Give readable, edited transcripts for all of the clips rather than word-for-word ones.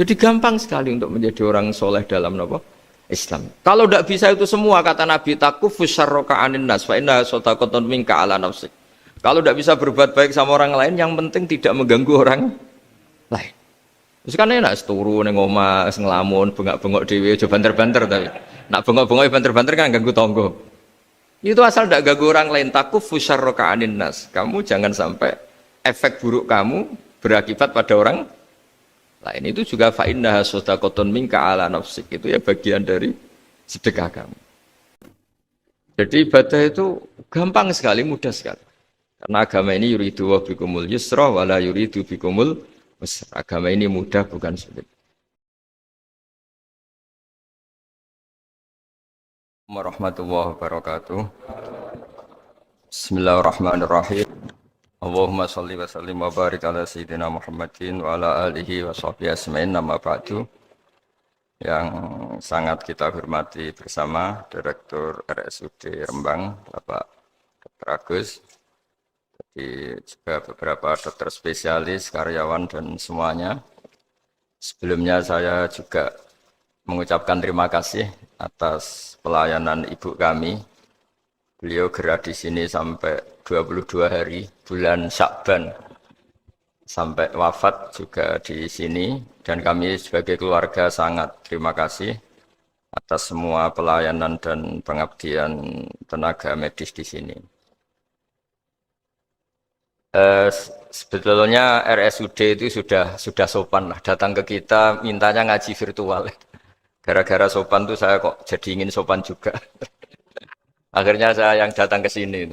Jadi gampang sekali untuk menjadi orang soleh dalam apa? Islam. Kalau tidak bisa itu semua kata Nabi takufus syarroka anin nas fa inna sodaqatun minka ala nafsik. Kalau tidak bisa berbuat baik sama orang lain, yang penting tidak mengganggu orang lain. Terus kan enak turu ning omah ngelamun bengak-bengok dhewe aja banter-banter tapi. Nak bengok-bengok banter-banter kan ganggu tonggo. Itu asal tidak ganggu orang lain takufus syarroka anin nas. Kamu jangan sampai efek buruk kamu berakibat pada orang lain. Itu juga fa innaha shadaqatun minka ala nafsik, itu ya bagian dari sedekah kamu. Jadi ibadah itu gampang sekali, mudah sekali. Karena agama ini yuridu wa bikumul yusra wa la yuridu bikumul usra. Agama ini mudah bukan sulit. Warahmatullahi wabarakatuh. Bismillahirrahmanirrahim. Allahumma sholli wa sallim wa barik ala sayyidina Muhammadin wa ala alihi wa sahbihi asma'in nama ba'du. Yang sangat kita hormati bersama Direktur RSUD Rembang, Bapak Dr. Agus, jadi juga beberapa dokter spesialis, karyawan dan semuanya. Sebelumnya saya juga mengucapkan terima kasih atas pelayanan ibu kami. Beliau gerak di sini sampai 22 hari, bulan Syakban, sampai wafat juga di sini. Dan kami sebagai keluarga sangat terima kasih atas semua pelayanan dan pengabdian tenaga medis di sini. Sebetulnya RSUD itu sudah sopan lah, datang ke kita mintanya ngaji virtual. Gara-gara sopan tuh saya kok jadi ingin sopan juga. Akhirnya saya yang datang ke sini.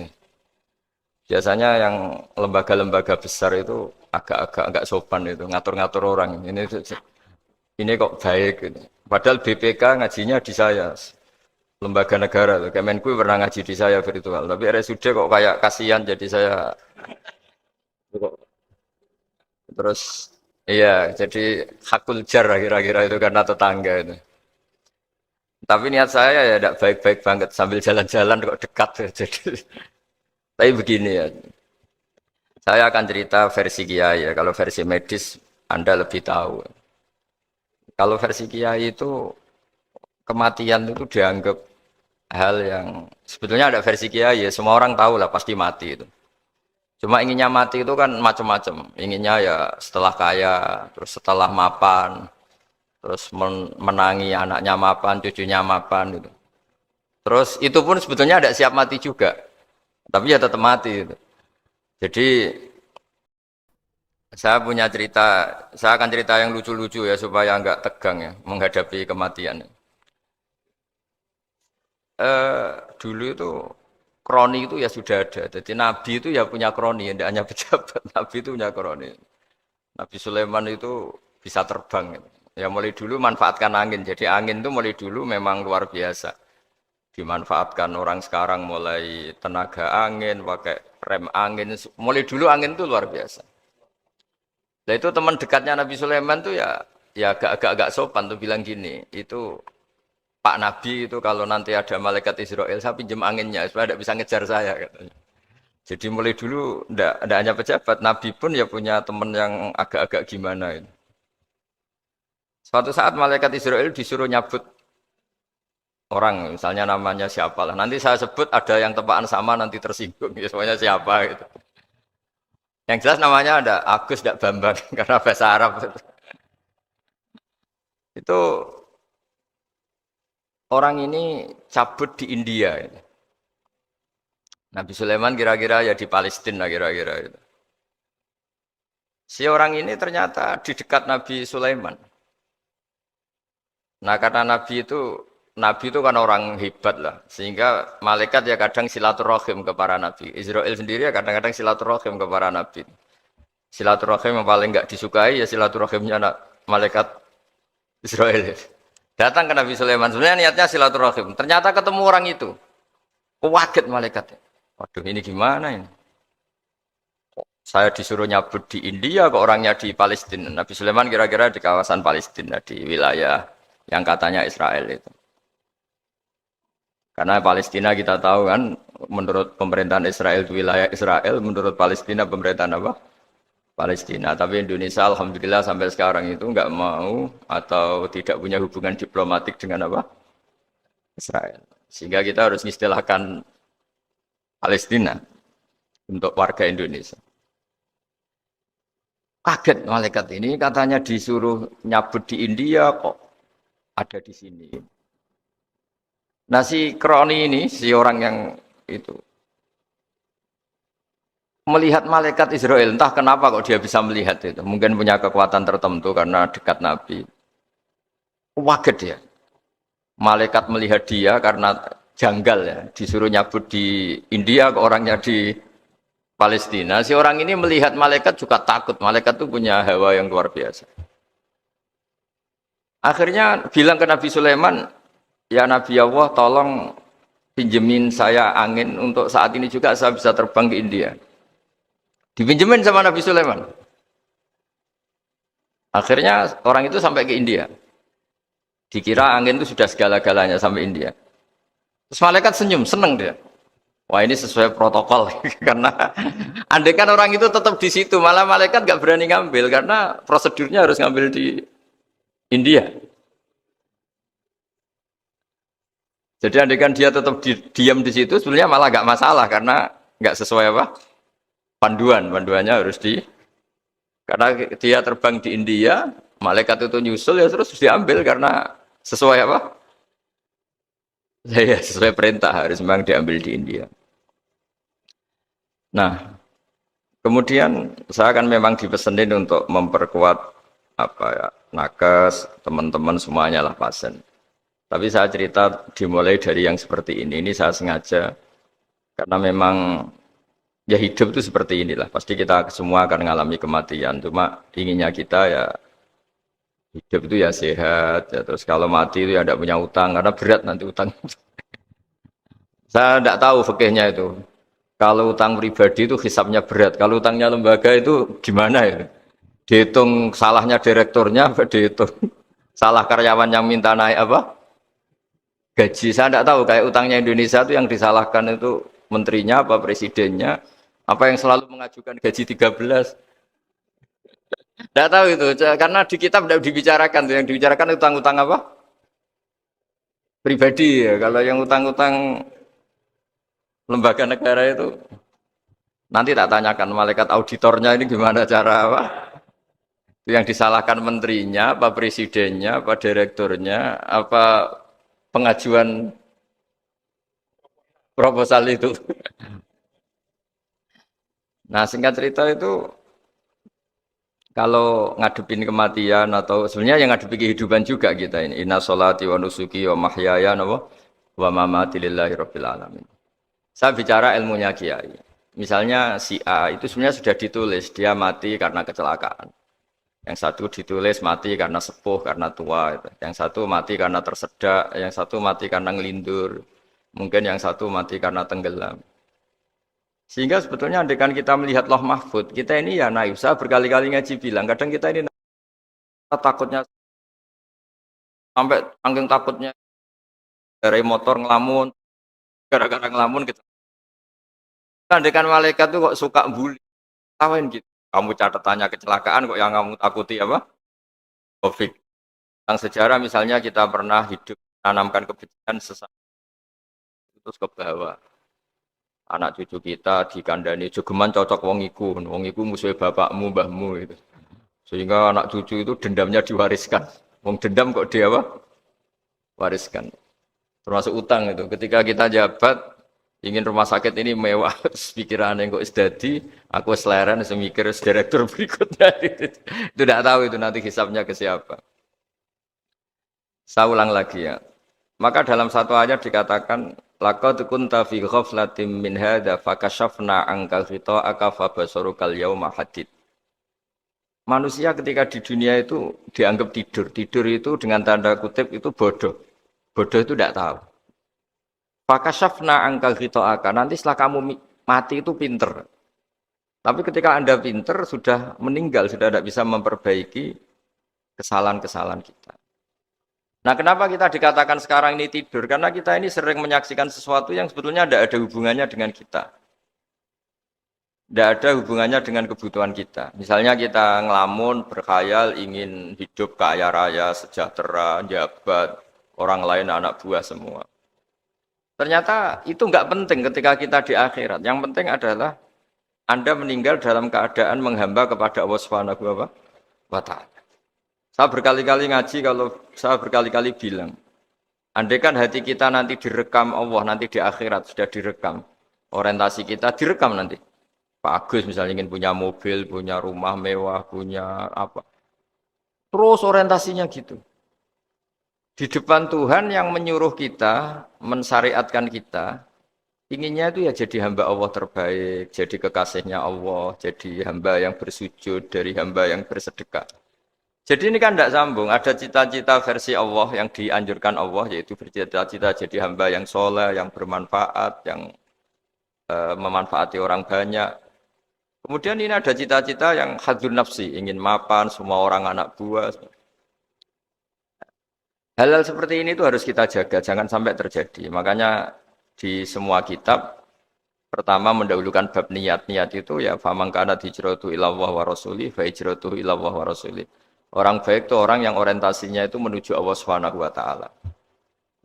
Biasanya yang lembaga-lembaga besar itu agak sopan itu, ngatur-ngatur orang. Ini kok baik. Gitu. Padahal BPK ngajinya di saya, lembaga negara. Kemenku pernah ngaji di saya virtual. Tapi RSUD kok kayak kasihan, jadi saya. Terus, iya, jadi hakul jar kira-kira itu karena tetangga itu. Tapi niat saya ya tidak baik-baik banget, sambil jalan-jalan kok dekat. Jadi, tapi begini ya. Saya akan cerita versi Kiai ya. Kalau versi medis Anda lebih tahu. Kalau versi Kiai itu kematian itu dianggap hal yang sebetulnya ada versi Kiai ya. Semua orang tahu lah pasti mati itu. Cuma inginnya mati itu kan macam-macam. Inginnya ya setelah kaya, terus setelah mapan, terus menangi anaknya mapan, cucunya mapan gitu. Terus itu pun sebetulnya ada siap mati juga. Tapi ya tetap mati gitu. Jadi saya punya cerita, saya akan cerita yang lucu-lucu ya supaya enggak tegang ya menghadapi kematian. Dulu itu kroni itu ya sudah ada. Jadi Nabi itu ya punya kroni, tidak hanya pejabat. Nabi itu punya kroni. Nabi Sulaiman itu bisa terbang. Gitu. Ya mulai dulu manfaatkan angin. Jadi angin itu mulai dulu memang luar biasa. Dimanfaatkan orang sekarang mulai tenaga angin, pakai rem angin. Mulai dulu angin itu luar biasa. Nah itu teman dekatnya Nabi Sulaiman tuh ya agak sopan tuh bilang gini, itu Pak Nabi itu kalau nanti ada malaikat Israel saya pinjam anginnya supaya tidak bisa ngejar saya katanya. Jadi mulai dulu ndak hanya pejabat, Nabi pun ya punya teman yang agak-agak gimana itu. Suatu saat malaikat Israel disuruh nyabut orang, misalnya namanya siapa lah. Nanti saya sebut ada yang tepaan sama nanti tersinggung, ya semuanya siapa gitu. Yang jelas namanya ada Agus tidak Bambang karena bahasa Arab. Itu orang ini cabut di India. Nabi Sulaiman kira-kira ya di Palestina kira-kira itu. Si orang ini ternyata di dekat Nabi Sulaiman. Nah karena Nabi itu kan orang hebat lah, sehingga malaikat ya kadang silaturahim ke para nabi. Israel sendiri ya kadang-kadang silaturahim ke para nabi. Silaturahim yang paling enggak disukai ya silaturahimnya malaikat Israel. Datang ke Nabi Sulaiman, sebenarnya niatnya silaturahim. Ternyata ketemu orang itu. Kaget malaikatnya. Waduh ini gimana ini? Saya disuruh nyabut di India, kok orangnya di Palestina. Nabi Sulaiman kira-kira di kawasan Palestina, di wilayah yang katanya Israel itu. Karena Palestina kita tahu kan, menurut pemerintahan Israel itu wilayah Israel, menurut Palestina pemerintahan apa? Palestina. Tapi Indonesia alhamdulillah sampai sekarang itu nggak mau atau tidak punya hubungan diplomatik dengan apa? Israel. Sehingga kita harus mengistilahkan Palestina untuk warga Indonesia. Kaget malaikat ini katanya disuruh nyabut di India kok ada di sini. Nah si Kroni ini, si orang yang itu melihat malaikat Israel, entah kenapa kok dia bisa melihat itu. Mungkin punya kekuatan tertentu karena dekat Nabi. Waget dia. Malaikat melihat dia karena janggal ya, disuruh nyabut di India ke orangnya di Palestina. Si orang ini melihat malaikat juga takut. Malaikat itu punya hawa yang luar biasa. Akhirnya bilang ke Nabi Sulaiman, ya Nabi Allah tolong pinjemin saya angin untuk saat ini juga saya bisa terbang ke India. Dipinjemin sama Nabi Sulaiman. Akhirnya orang itu sampai ke India. Dikira angin itu sudah segala-galanya sampai India. Terus malaikat senyum, seneng dia. Wah ini sesuai protokol karena andai kan orang itu tetap di situ, malah malaikat nggak berani ngambil karena prosedurnya harus ngambil di India. Jadi andai kan dia tetap diam di situ, sebenarnya malah nggak masalah karena nggak sesuai apa panduannya harus di karena dia terbang di India, malaikat itu nyusul ya terus diambil karena sesuai apa? Ya, sesuai perintah harus memang diambil di India. Nah, kemudian saya akan memang dipesenin untuk memperkuat apa ya nakes teman-teman semuanya lah pasien. Tapi saya cerita dimulai dari yang seperti ini. Ini saya sengaja karena memang ya hidup itu seperti inilah. Pasti kita semua akan mengalami kematian. Cuma inginnya kita ya hidup itu ya sehat. Ya terus kalau mati itu ya tidak punya utang karena berat nanti utang. Saya tidak tahu fikihnya itu. Kalau utang pribadi itu hisapnya berat. Kalau utangnya lembaga itu gimana ya? Dihitung salahnya direkturnya, dihitung salah karyawan yang minta naik apa? Gaji. Saya tidak tahu. Kayak utangnya Indonesia itu yang disalahkan itu menterinya apa presidennya. Apa yang selalu mengajukan gaji 13. Tidak tahu itu. Karena di kitab tidak dibicarakan. Yang dibicarakan utang-utang apa? Pribadi ya. Kalau yang utang-utang lembaga negara itu nanti tak tanyakan malaikat auditornya ini gimana cara apa yang disalahkan menterinya apa presidennya apa direkturnya apa pengajuan proposal itu. Nah singkat cerita itu kalau ngadepin kematian atau sebenarnya yang ngadepi kehidupan juga kita ini inna sholati wa nusuki wa mahyaya wa mamati lillahi rabbil alamin. Saya bicara ilmunya kiai. Misalnya si A itu sebenarnya sudah ditulis dia mati karena kecelakaan. Yang satu ditulis mati karena sepuh, karena tua. Yang satu mati karena tersedak, yang satu mati karena ngelindur. Mungkin yang satu mati karena tenggelam. Sehingga sebetulnya andaikan kita melihat Loh Mahfud, kita ini ya naif. Saya berkali-kali ngaji bilang, kadang kita ini takutnya sampai angking takutnya dari motor ngelamun, gara-gara ngelamun kita. Andaikan malaikat itu kok suka bully, tawain gitu. Kamu catatannya kecelakaan kok yang kamu takuti apa? Covid. Yang sejarah misalnya kita pernah hidup menanamkan kebencian sesama terus ke bawah. Anak cucu kita dikandani jogeman cocok wong iku musuh bapakmu, mbahmu itu. Sehingga anak cucu itu dendamnya diwariskan. Wong dendam kok dia apa? Wariskan. Termasuk utang itu. Ketika kita jabat ingin rumah sakit ini mewah, pikirannya kok sedadi, aku seleren semikir direktur berikutnya. Itu tidak tahu itu nanti hisapnya ke siapa. Saya ulang lagi ya. Maka dalam satu ayat dikatakan laqad kunta fi ghaflatin min hadza fakashafna anka ghita'aka fabasarukal yauma hadid. Manusia ketika di dunia itu dianggap tidur. Tidur itu dengan tanda kutip itu bodoh. Bodoh itu tidak tahu. Fakashafna angka ghita'aka. Nanti setelah kamu mati itu pinter. Tapi ketika Anda pinter sudah meninggal, sudah tidak bisa memperbaiki kesalahan-kesalahan kita. Nah, kenapa kita dikatakan sekarang ini tidur? Karena kita ini sering menyaksikan sesuatu yang sebetulnya tidak ada hubungannya dengan kita. Tidak ada hubungannya dengan kebutuhan kita. Misalnya kita ngelamun, berkhayal, ingin hidup kaya raya, sejahtera, jabat, orang lain anak buah semua. Ternyata itu nggak penting ketika kita di akhirat. Yang penting adalah Anda meninggal dalam keadaan menghamba kepada Allah Subhanahu wa Ta'ala. Saya berkali-kali ngaji, kalau saya berkali-kali bilang, andai kan hati kita nanti direkam Allah, nanti di akhirat sudah direkam. Orientasi kita direkam nanti. Pak Agus misalnya ingin punya mobil, punya rumah mewah, punya apa. Terus orientasinya gitu. Di depan Tuhan yang menyuruh kita, mensyariatkan kita, inginnya itu ya jadi hamba Allah terbaik, jadi kekasihnya Allah, jadi hamba yang bersujud, dari hamba yang bersedekah. Jadi ini kan tidak sambung, ada cita-cita versi Allah yang dianjurkan Allah, yaitu bercita-cita jadi hamba yang soleh, yang bermanfaat, yang memanfaati orang banyak. Kemudian ini ada cita-cita yang hadzun nafsi, ingin mapan, semua orang anak buah. Hal-hal seperti ini itu harus kita jaga, jangan sampai terjadi. Makanya di semua kitab, pertama mendahulukan bab niat. Niat itu ya, faman kanat hijratuhu ilallah wa rasulih, fa hijratuhu ilallah wa rasulih. Orang baik itu orang yang orientasinya itu menuju Allah Subhanahu wa Ta'ala.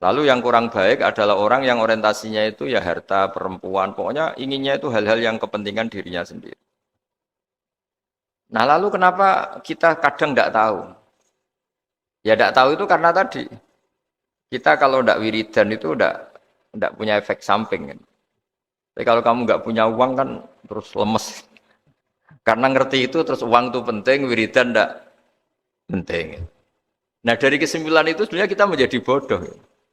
Lalu yang kurang baik adalah orang yang orientasinya itu ya harta, perempuan, pokoknya inginnya itu hal-hal yang kepentingan dirinya sendiri. Nah lalu kenapa kita kadang tidak tahu? Ya tidak tahu itu karena tadi, kita kalau tidak wiridan itu tidak punya efek samping. Kan? Tapi kalau kamu nggak punya uang kan terus lemes. Karena ngerti itu terus uang itu penting, wiridan tidak penting. Nah dari kesimpulan itu sebenarnya kita menjadi bodoh.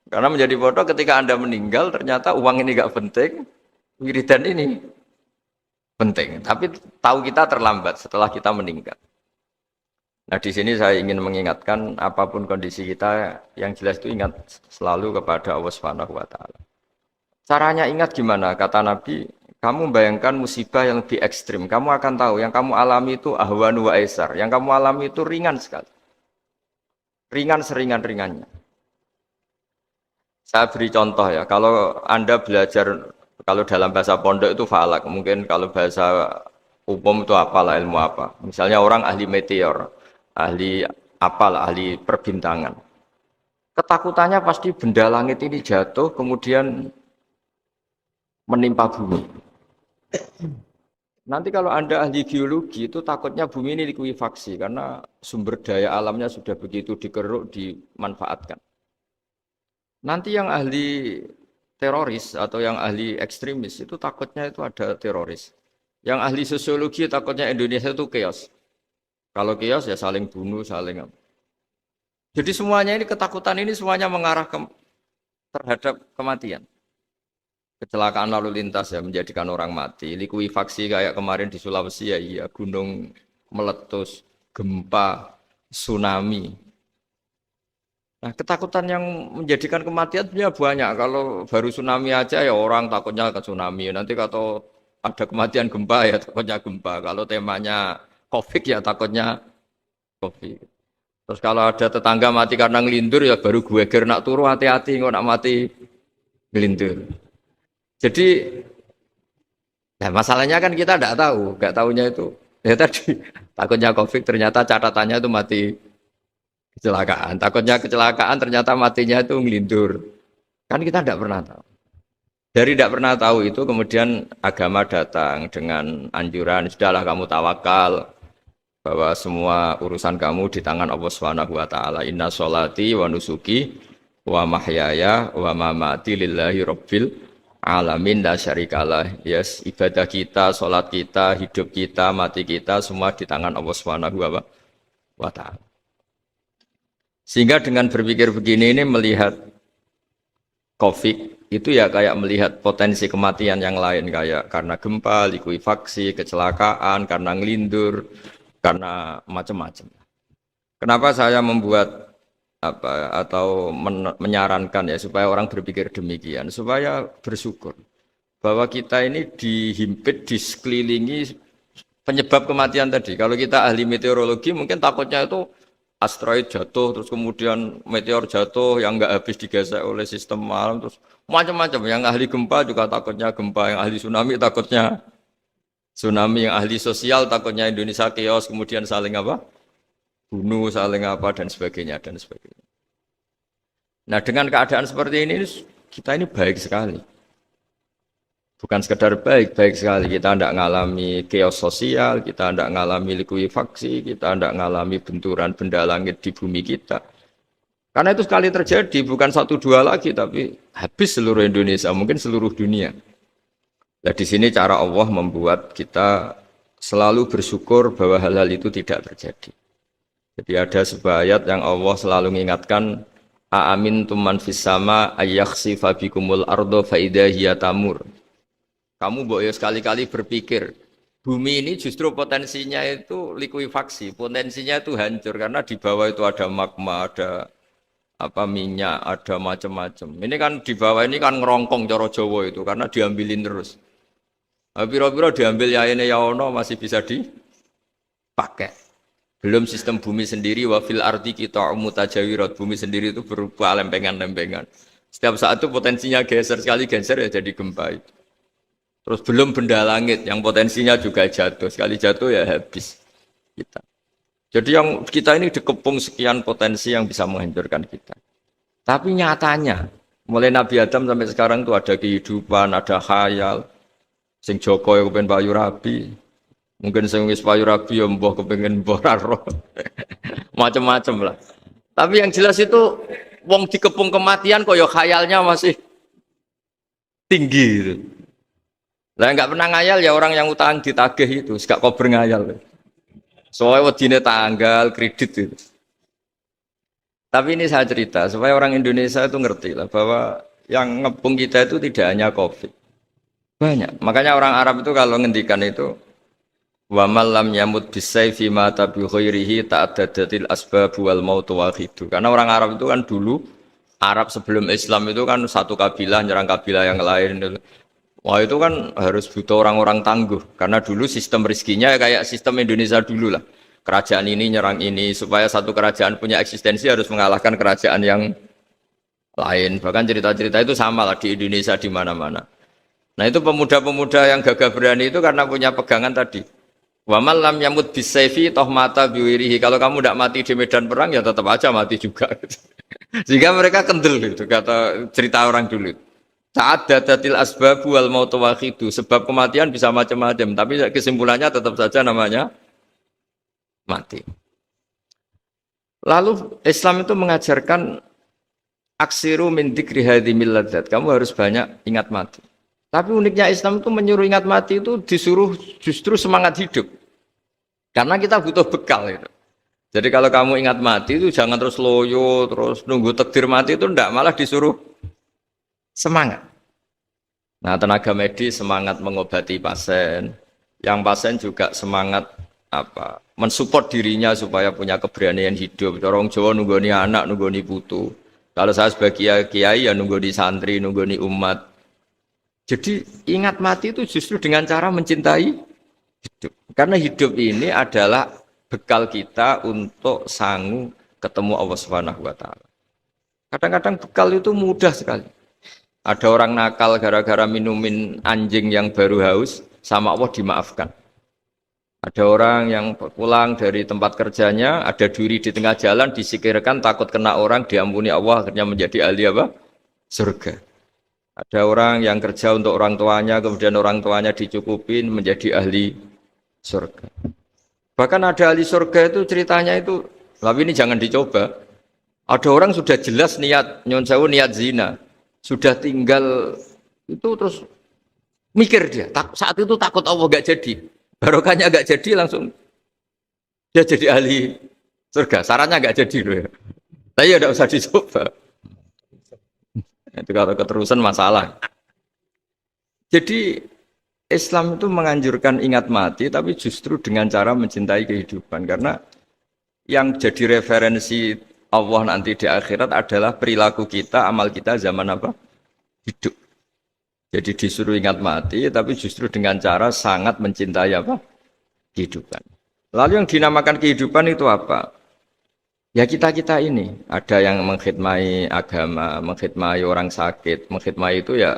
Karena menjadi bodoh ketika Anda meninggal ternyata uang ini nggak penting, wiridan ini penting. Tapi tahu kita terlambat setelah kita meninggal. Nah di sini saya ingin mengingatkan apapun kondisi kita, yang jelas itu ingat selalu kepada Allah Subhanahu wa Ta'ala. Caranya ingat gimana? Kata Nabi, kamu bayangkan musibah yang lebih ekstrim, kamu akan tahu yang kamu alami itu ahwanu wa aisar, yang kamu alami itu ringan sekali. Ringan seringan-ringannya. Saya beri contoh ya, kalau Anda belajar, kalau dalam bahasa pondok itu falak, mungkin kalau bahasa umum itu apalah, ilmu apa. Misalnya orang ahli meteor, ahli apalah, ahli perbintangan. Ketakutannya pasti benda langit ini jatuh, kemudian menimpa bumi. Nanti kalau Anda ahli geologi itu takutnya bumi ini likuifaksi karena sumber daya alamnya sudah begitu dikeruk, dimanfaatkan. Nanti yang ahli teroris atau yang ahli ekstremis itu takutnya itu ada teroris. Yang ahli sosiologi takutnya Indonesia itu chaos. Kalau chaos ya saling bunuh, saling apa. Jadi semuanya ini ketakutan ini semuanya mengarah terhadap kematian. Kecelakaan lalu lintas ya menjadikan orang mati. Likuifaksi kayak kemarin di Sulawesi ya iya, gunung meletus, gempa, tsunami. Nah, ketakutan yang menjadikan kematian sebenarnya banyak. Kalau baru tsunami aja ya orang takutnya ke tsunami. Nanti kalau ada kematian gempa ya takutnya gempa. Kalau temanya COVID ya takutnya COVID. Terus kalau ada tetangga mati karena ngelindur ya baru gue ger nak turu hati-hati nggak nak mati ngelindur. Jadi nah masalahnya kan kita tidak tahu, nggak tahunya itu ya tadi takutnya COVID ternyata catatannya itu mati kecelakaan. Takutnya kecelakaan ternyata matinya itu ngelindur. Kan kita tidak pernah tahu. Dari tidak pernah tahu itu kemudian agama datang dengan anjuran sudahlah kamu tawakal bahwa semua urusan kamu di tangan Allah Subhanahu wa Ta'ala. Inna sholati wa nusuki wa mahyaya wa mamati lillahi rabbil alamin la syarikalah. Yes, ibadah kita, sholat kita, hidup kita, mati kita semua di tangan Allah Subhanahu wa Ta'ala. Sehingga dengan berpikir begini ini melihat COVID itu ya kayak melihat potensi kematian yang lain kayak karena gempa, likuifaksi, kecelakaan, karena ngelindur, karena macam-macam. Kenapa saya membuat apa atau menyarankan ya supaya orang berpikir demikian, supaya bersyukur bahwa kita ini dihimpit, disekelilingi penyebab kematian tadi. Kalau kita ahli meteorologi mungkin takutnya itu asteroid jatuh, terus kemudian meteor jatuh yang nggak habis digesek oleh sistem alam, terus macam-macam. Yang ahli gempa juga takutnya gempa, yang ahli tsunami takutnya Tsunami yang ahli sosial takutnya Indonesia chaos kemudian saling apa? Bunuh, saling apa dan sebagainya dan sebagainya. Nah, dengan keadaan seperti ini kita ini baik sekali. Bukan sekedar baik, baik sekali. Kita tidak mengalami chaos sosial, kita tidak mengalami likuifaksi, kita tidak mengalami benturan benda langit di bumi kita. Karena itu sekali terjadi, bukan satu dua lagi, tapi habis seluruh Indonesia, mungkin seluruh dunia. Nah, di sini cara Allah membuat kita selalu bersyukur bahwa hal-hal itu tidak terjadi. Jadi ada sebuah ayat yang Allah selalu mengingatkan, Aamin tuman fis sama ayyakhsifa bikumul ardo faida hiya tamur. Kamu boleh sekali-kali berpikir, bumi ini justru potensinya itu likuifaksi, potensinya itu hancur karena di bawah itu ada magma, ada apa minyak, ada macam-macam. Ini kan di bawah ini kan ngerongkong cara Jawa itu karena diambilin terus. Piro-piro diambil ya ini ya ono masih bisa dipakai. Belum sistem bumi sendiri wafil ardi kita mutajawirat, bumi sendiri itu berupa lempengan-lempengan. Setiap saat itu potensinya geser, sekali geser ya jadi gempa itu. Terus belum benda langit yang potensinya juga jatuh, sekali jatuh ya habis kita. Jadi yang kita ini dikepung sekian potensi yang bisa menghancurkan kita. Tapi nyatanya mulai Nabi Adam sampai sekarang tuh ada kehidupan, ada khayal. Sing Joko yang kepengen payu rabi, mungkin sing wis payu rabi ya mbah kepengen mbah roh, macam-macam lah. Tapi yang jelas itu wong dikepung kematian kok ya khayalnya masih tinggi gitu. Lah enggak pernah ngayal ya orang yang utang ditagih itu, gak kober ngayal. Soalnya wedine tanggal kredit itu. Tapi ini saya cerita supaya orang Indonesia itu ngerti lah bahwa yang ngepung kita itu tidak hanya Covid. Banyak. Makanya orang Arab itu kalau ngendikan itu wa lam yamut bisayfi mata bi khairihi ta'addadatil asbab wal maut wahidu. Karena orang Arab itu kan dulu Arab sebelum Islam itu kan satu kabilah nyerang kabilah yang lain. Wah itu kan harus butuh orang-orang tangguh karena dulu sistem rezekinya kayak sistem Indonesia dulu lah. Kerajaan ini nyerang ini supaya satu kerajaan punya eksistensi harus mengalahkan kerajaan yang lain. Bahkan cerita-cerita itu sama lah di Indonesia di mana-mana. Nah itu pemuda-pemuda yang gagah berani itu karena punya pegangan tadi. Wa man lam yamut bisayfi toh mata biwirihi. Kalau kamu tidak mati di medan perang ya tetap aja mati juga. Sehingga mereka kendel gitu kata cerita orang dulu. Ta'addadatil asbab wal maut wahidu. Sebab kematian bisa macam-macam, tapi kesimpulannya tetap saja namanya mati. Lalu Islam itu mengajarkan aksiru min dzikri hadhimil ladzat. Kamu harus banyak ingat mati. Tapi uniknya Islam itu menyuruh ingat mati itu disuruh justru semangat hidup. Karena kita butuh bekal itu. Jadi kalau kamu ingat mati itu jangan terus loyo, terus nunggu takdir mati itu enggak, malah disuruh semangat. Nah, tenaga medis semangat mengobati pasien. Yang pasien juga semangat apa? Mensupport dirinya supaya punya keberanian hidup. Orang Jawa nunggoni anak, nunggoni putu. Kalau saya sebagai kiai ya nunggoni santri, nunggoni umat. Jadi ingat mati itu justru dengan cara mencintai hidup. Karena hidup ini adalah bekal kita untuk sanggup ketemu Allah Subhanahu wa taala. Kadang-kadang bekal itu mudah sekali. Ada orang nakal gara-gara minumin anjing yang baru haus, sama Allah dimaafkan. Ada orang yang pulang dari tempat kerjanya, ada duri di tengah jalan, disikirkan takut kena orang, diampuni Allah, akhirnya menjadi ahli apa? Surga. Ada orang yang kerja untuk orang tuanya, kemudian orang tuanya dicukupin menjadi ahli surga. Bahkan ada ahli surga itu ceritanya itu, tapi ini jangan dicoba. Ada orang sudah jelas niat, nyon sewu niat zina, sudah tinggal itu terus mikir dia, saat itu takut Allah gak jadi, barokahnya gak jadi langsung dia jadi ahli surga. Sarannya gak jadi loh ya. Tapi ya tidak usah dicoba. Itu kalau keterusan masalah. Jadi Islam itu menganjurkan ingat mati tapi justru dengan cara mencintai kehidupan. Karena yang jadi referensi Allah nanti di akhirat adalah perilaku kita, amal kita zaman apa? Hidup. Jadi disuruh ingat mati tapi justru dengan cara sangat mencintai apa? Kehidupan. Lalu yang dinamakan kehidupan itu apa? Ya kita-kita ini, ada yang mengkhidmati agama, mengkhidmati orang sakit, mengkhidmati itu ya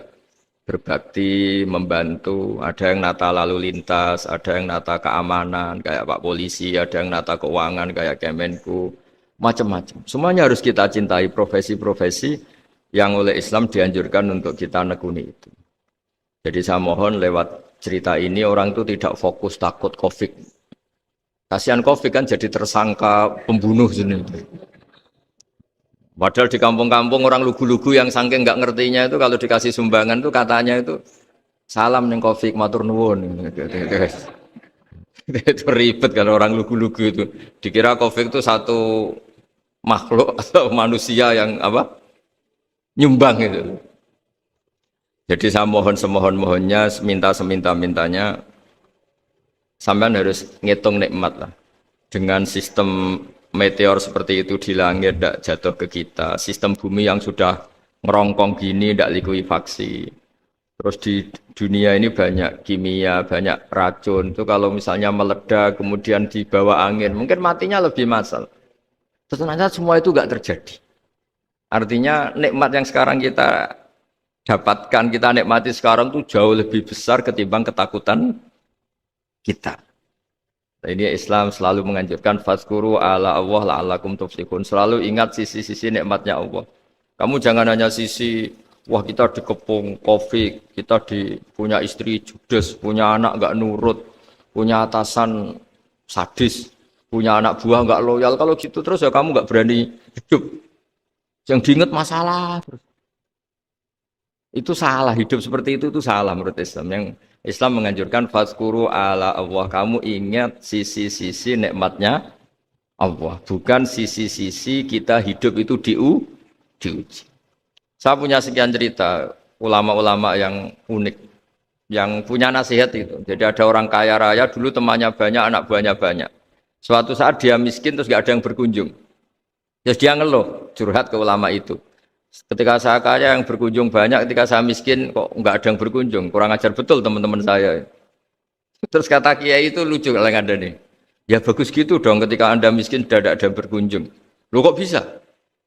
berbakti, membantu, ada yang nata lalu lintas, ada yang nata keamanan kayak Pak Polisi, ada yang nata keuangan kayak Kemenku, macam-macam. Semuanya harus kita cintai profesi-profesi yang oleh Islam dianjurkan untuk kita nekuni itu. Jadi saya mohon lewat cerita ini orang itu tidak fokus takut COVID. Kasihan COVID kan jadi tersangka pembunuh sini. Padahal di kampung-kampung orang lugu-lugu yang saking nggak ngertinya itu kalau dikasih sumbangan itu katanya itu salam neng Covid matur nuwun. Itu ribet kalau orang lugu-lugu itu. Dikira Covid itu satu makhluk atau manusia yang apa? Nyumbang itu. Jadi saya mohon semohon-mohonnya, minta seminta-mintanya sampean harus ngitung nikmat lah. Dengan sistem meteor seperti itu di langit tidak jatuh ke kita, sistem bumi yang sudah ngerongkong gini tidak likuifaksi, terus di dunia ini banyak kimia, banyak racun, itu kalau misalnya meledak kemudian dibawa angin mungkin matinya lebih massal. Ternyata semua itu nggak terjadi. Artinya nikmat yang sekarang kita dapatkan, kita nikmati sekarang itu jauh lebih besar ketimbang ketakutan kita. Ini Islam selalu menganjurkan fazkuru ala Allah la'allakum tuflihun. Selalu ingat sisi-sisi nikmatnya Allah. Kamu jangan hanya sisi wah kita dikepung Covid, kita punya istri judes, punya anak enggak nurut, punya atasan sadis, punya anak buah enggak loyal. Kalau gitu terus ya kamu enggak berani hidup. Yang diingat masalah terus. Itu salah, hidup seperti itu salah menurut Islam. Yang Islam menganjurkan fazkuru ala Allah, kamu ingat sisi-sisi nikmatnya Allah, bukan sisi-sisi kita hidup itu diuji. Saya punya sekian cerita ulama-ulama yang unik, yang punya nasihat itu. Jadi ada orang kaya raya dulu temannya banyak, anak buahnya banyak. Suatu saat dia miskin terus gak ada yang berkunjung. Terus dia ngeluh, curhat ke ulama itu. Ketika saya kaya yang berkunjung banyak, ketika saya miskin kok nggak ada yang berkunjung, kurang ajar betul teman-teman saya. Terus kata kiai itu lucu kalau ada nih, ya bagus gitu dong ketika anda miskin tidak ada yang berkunjung. Loh kok bisa?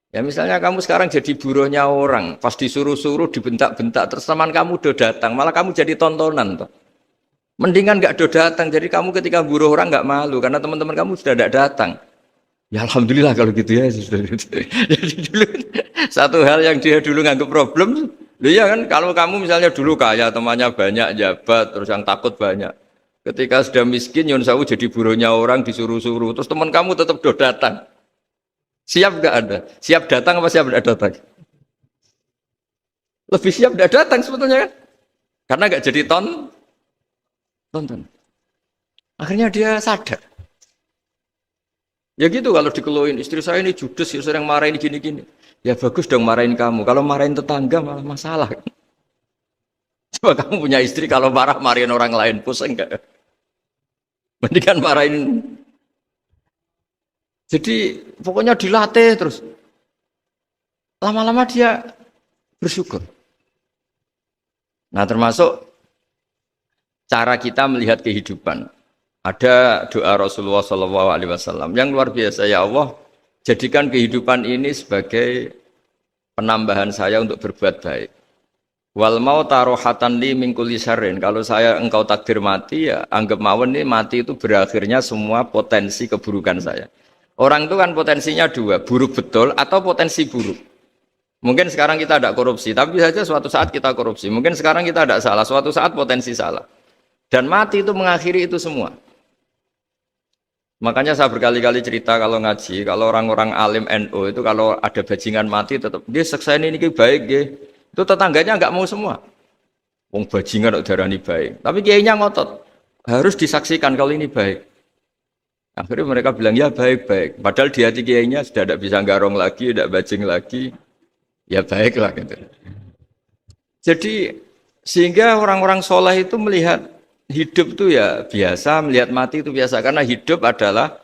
Ya misalnya kamu sekarang jadi buruhnya orang, pas disuruh-suruh dibentak-bentak, terus teman kamu udah datang, malah kamu jadi tontonan toh. Mendingan nggak udah datang, jadi kamu ketika buruh orang nggak malu karena teman-teman kamu sudah tidak datang. Ya alhamdulillah kalau gitu ya. Jadi dulu satu hal yang dia dulu nganggap problem, ya kan kalau kamu misalnya dulu kaya, temannya banyak, jabat, terus yang takut banyak. Ketika sudah miskin, Yun Sawu jadi buruhnya orang disuruh-suruh, terus teman kamu tetap do datang. Siap nggak Anda? Siap datang apa siap tidak datang? Lebih siap tidak datang sebetulnya kan? Karena nggak jadi tonton. Akhirnya dia sadar. Ya gitu kalau dikeluhin istri saya ini judes, sering marahin gini-gini. Ya bagus dong marahin kamu. Kalau marahin tetangga malah masalah. Coba kamu punya istri kalau marahin orang lain pusing enggak? Mendingan marahin. Jadi pokoknya dilatih terus. Lama-lama dia bersyukur. Nah termasuk cara kita melihat kehidupan. Ada doa Rasulullah SAW yang luar biasa, ya Allah jadikan kehidupan ini sebagai penambahan saya untuk berbuat baik. Wal mau tarohatan li min kulli syarrin, kalau saya engkau takdir mati ya anggap mawon ini mati itu berakhirnya semua potensi keburukan saya. Orang itu kan potensinya dua, buruk betul atau potensi buruk. Mungkin sekarang kita tidak korupsi, tapi saja suatu saat kita korupsi. Mungkin sekarang kita tidak salah, suatu saat potensi salah. Dan mati itu mengakhiri itu semua. Makanya saya berkali-kali cerita kalau ngaji, kalau orang-orang alim NU itu kalau ada bajingan mati tetap dia seksa ini baik ya. Itu tetangganya enggak mau semua. Wong bajingan kok darani baik. Tapi kiainya ngotot. Harus disaksikan kalau ini baik. Akhirnya mereka bilang ya baik-baik. Padahal di hati kiainya sudah tidak bisa garong lagi, tidak bajing lagi. Ya baiklah gitu. Jadi sehingga orang-orang soleh itu melihat hidup itu ya biasa, melihat mati itu biasa. Karena hidup adalah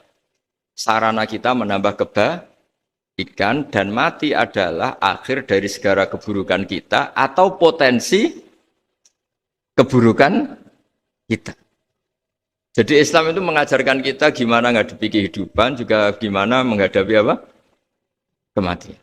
sarana kita menambah kebaikan dan mati adalah akhir dari segala keburukan kita atau potensi keburukan kita. Jadi Islam itu mengajarkan kita gimana menghadapi kehidupan, juga gimana menghadapi apa? Kematian.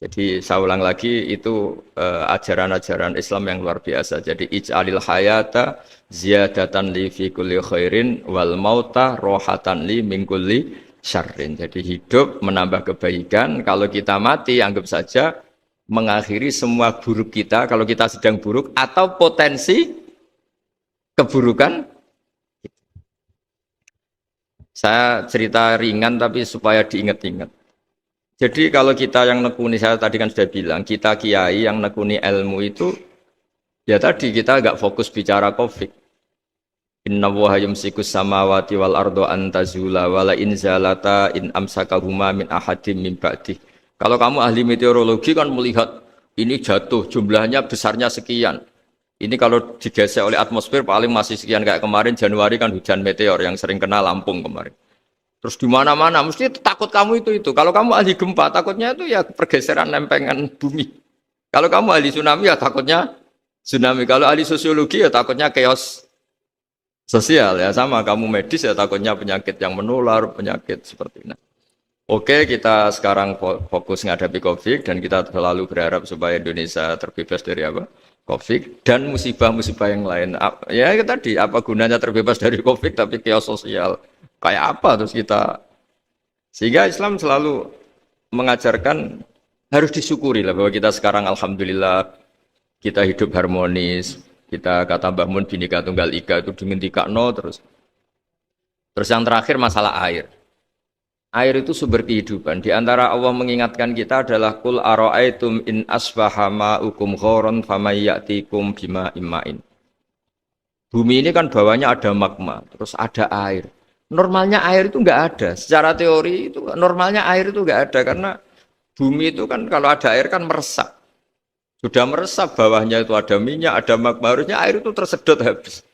Jadi saya ulang lagi itu ajaran-ajaran Islam yang luar biasa. Jadi ij'alil hayata ziyadatan li fi kulli khairin wal mauta rohatan li min kulli syarrin. Jadi hidup menambah kebaikan, kalau kita mati anggap saja mengakhiri semua buruk kita kalau kita sedang buruk atau potensi keburukan. Saya cerita ringan tapi supaya diingat-ingat. Jadi kalau kita yang nekuni, saya tadi kan sudah bilang, kita kiai yang nekuni ilmu itu, ya tadi kita agak fokus bicara COVID. Inna woha yumsikus samawati wal ardo antazula wala in zalata in amsakahuma min ahadim min ba'dih. Kalau kamu ahli meteorologi kan melihat ini jatuh, jumlahnya besarnya sekian. Ini kalau digesek oleh atmosfer paling masih sekian, kayak kemarin Januari kan hujan meteor yang sering kena Lampung kemarin. Terus di mana-mana mesti takut kamu itu. Kalau kamu ahli gempa takutnya itu ya pergeseran lempengan bumi. Kalau kamu ahli tsunami ya takutnya tsunami. Kalau ahli sosiologi ya takutnya chaos sosial ya, sama kamu medis ya takutnya penyakit yang menular, penyakit seperti ini. Oke, kita sekarang fokus menghadapi COVID dan kita selalu berharap supaya Indonesia terbebas dari apa? COVID dan musibah-musibah yang lain. Ya tadi apa gunanya terbebas dari COVID tapi chaos sosial? Kayak apa terus kita, sehingga Islam selalu mengajarkan harus disyukuri lah bahwa kita sekarang alhamdulillah kita hidup harmonis, kita kata Mbah Mun Bhinneka Tunggal Ika itu dingendikakno terus yang terakhir masalah air itu sumber kehidupan. Di antara Allah mengingatkan kita adalah kul ara'aitum in asbaha ma'ukum ghoron famay ya'tikum bima imma'in. Bumi ini kan bawahnya ada magma terus ada air. Normalnya air itu enggak ada. Secara teori itu normalnya air itu enggak ada karena bumi itu kan kalau ada air kan meresap. Sudah meresap bawahnya itu ada minyak, ada magma, harusnya air itu tersedot habis.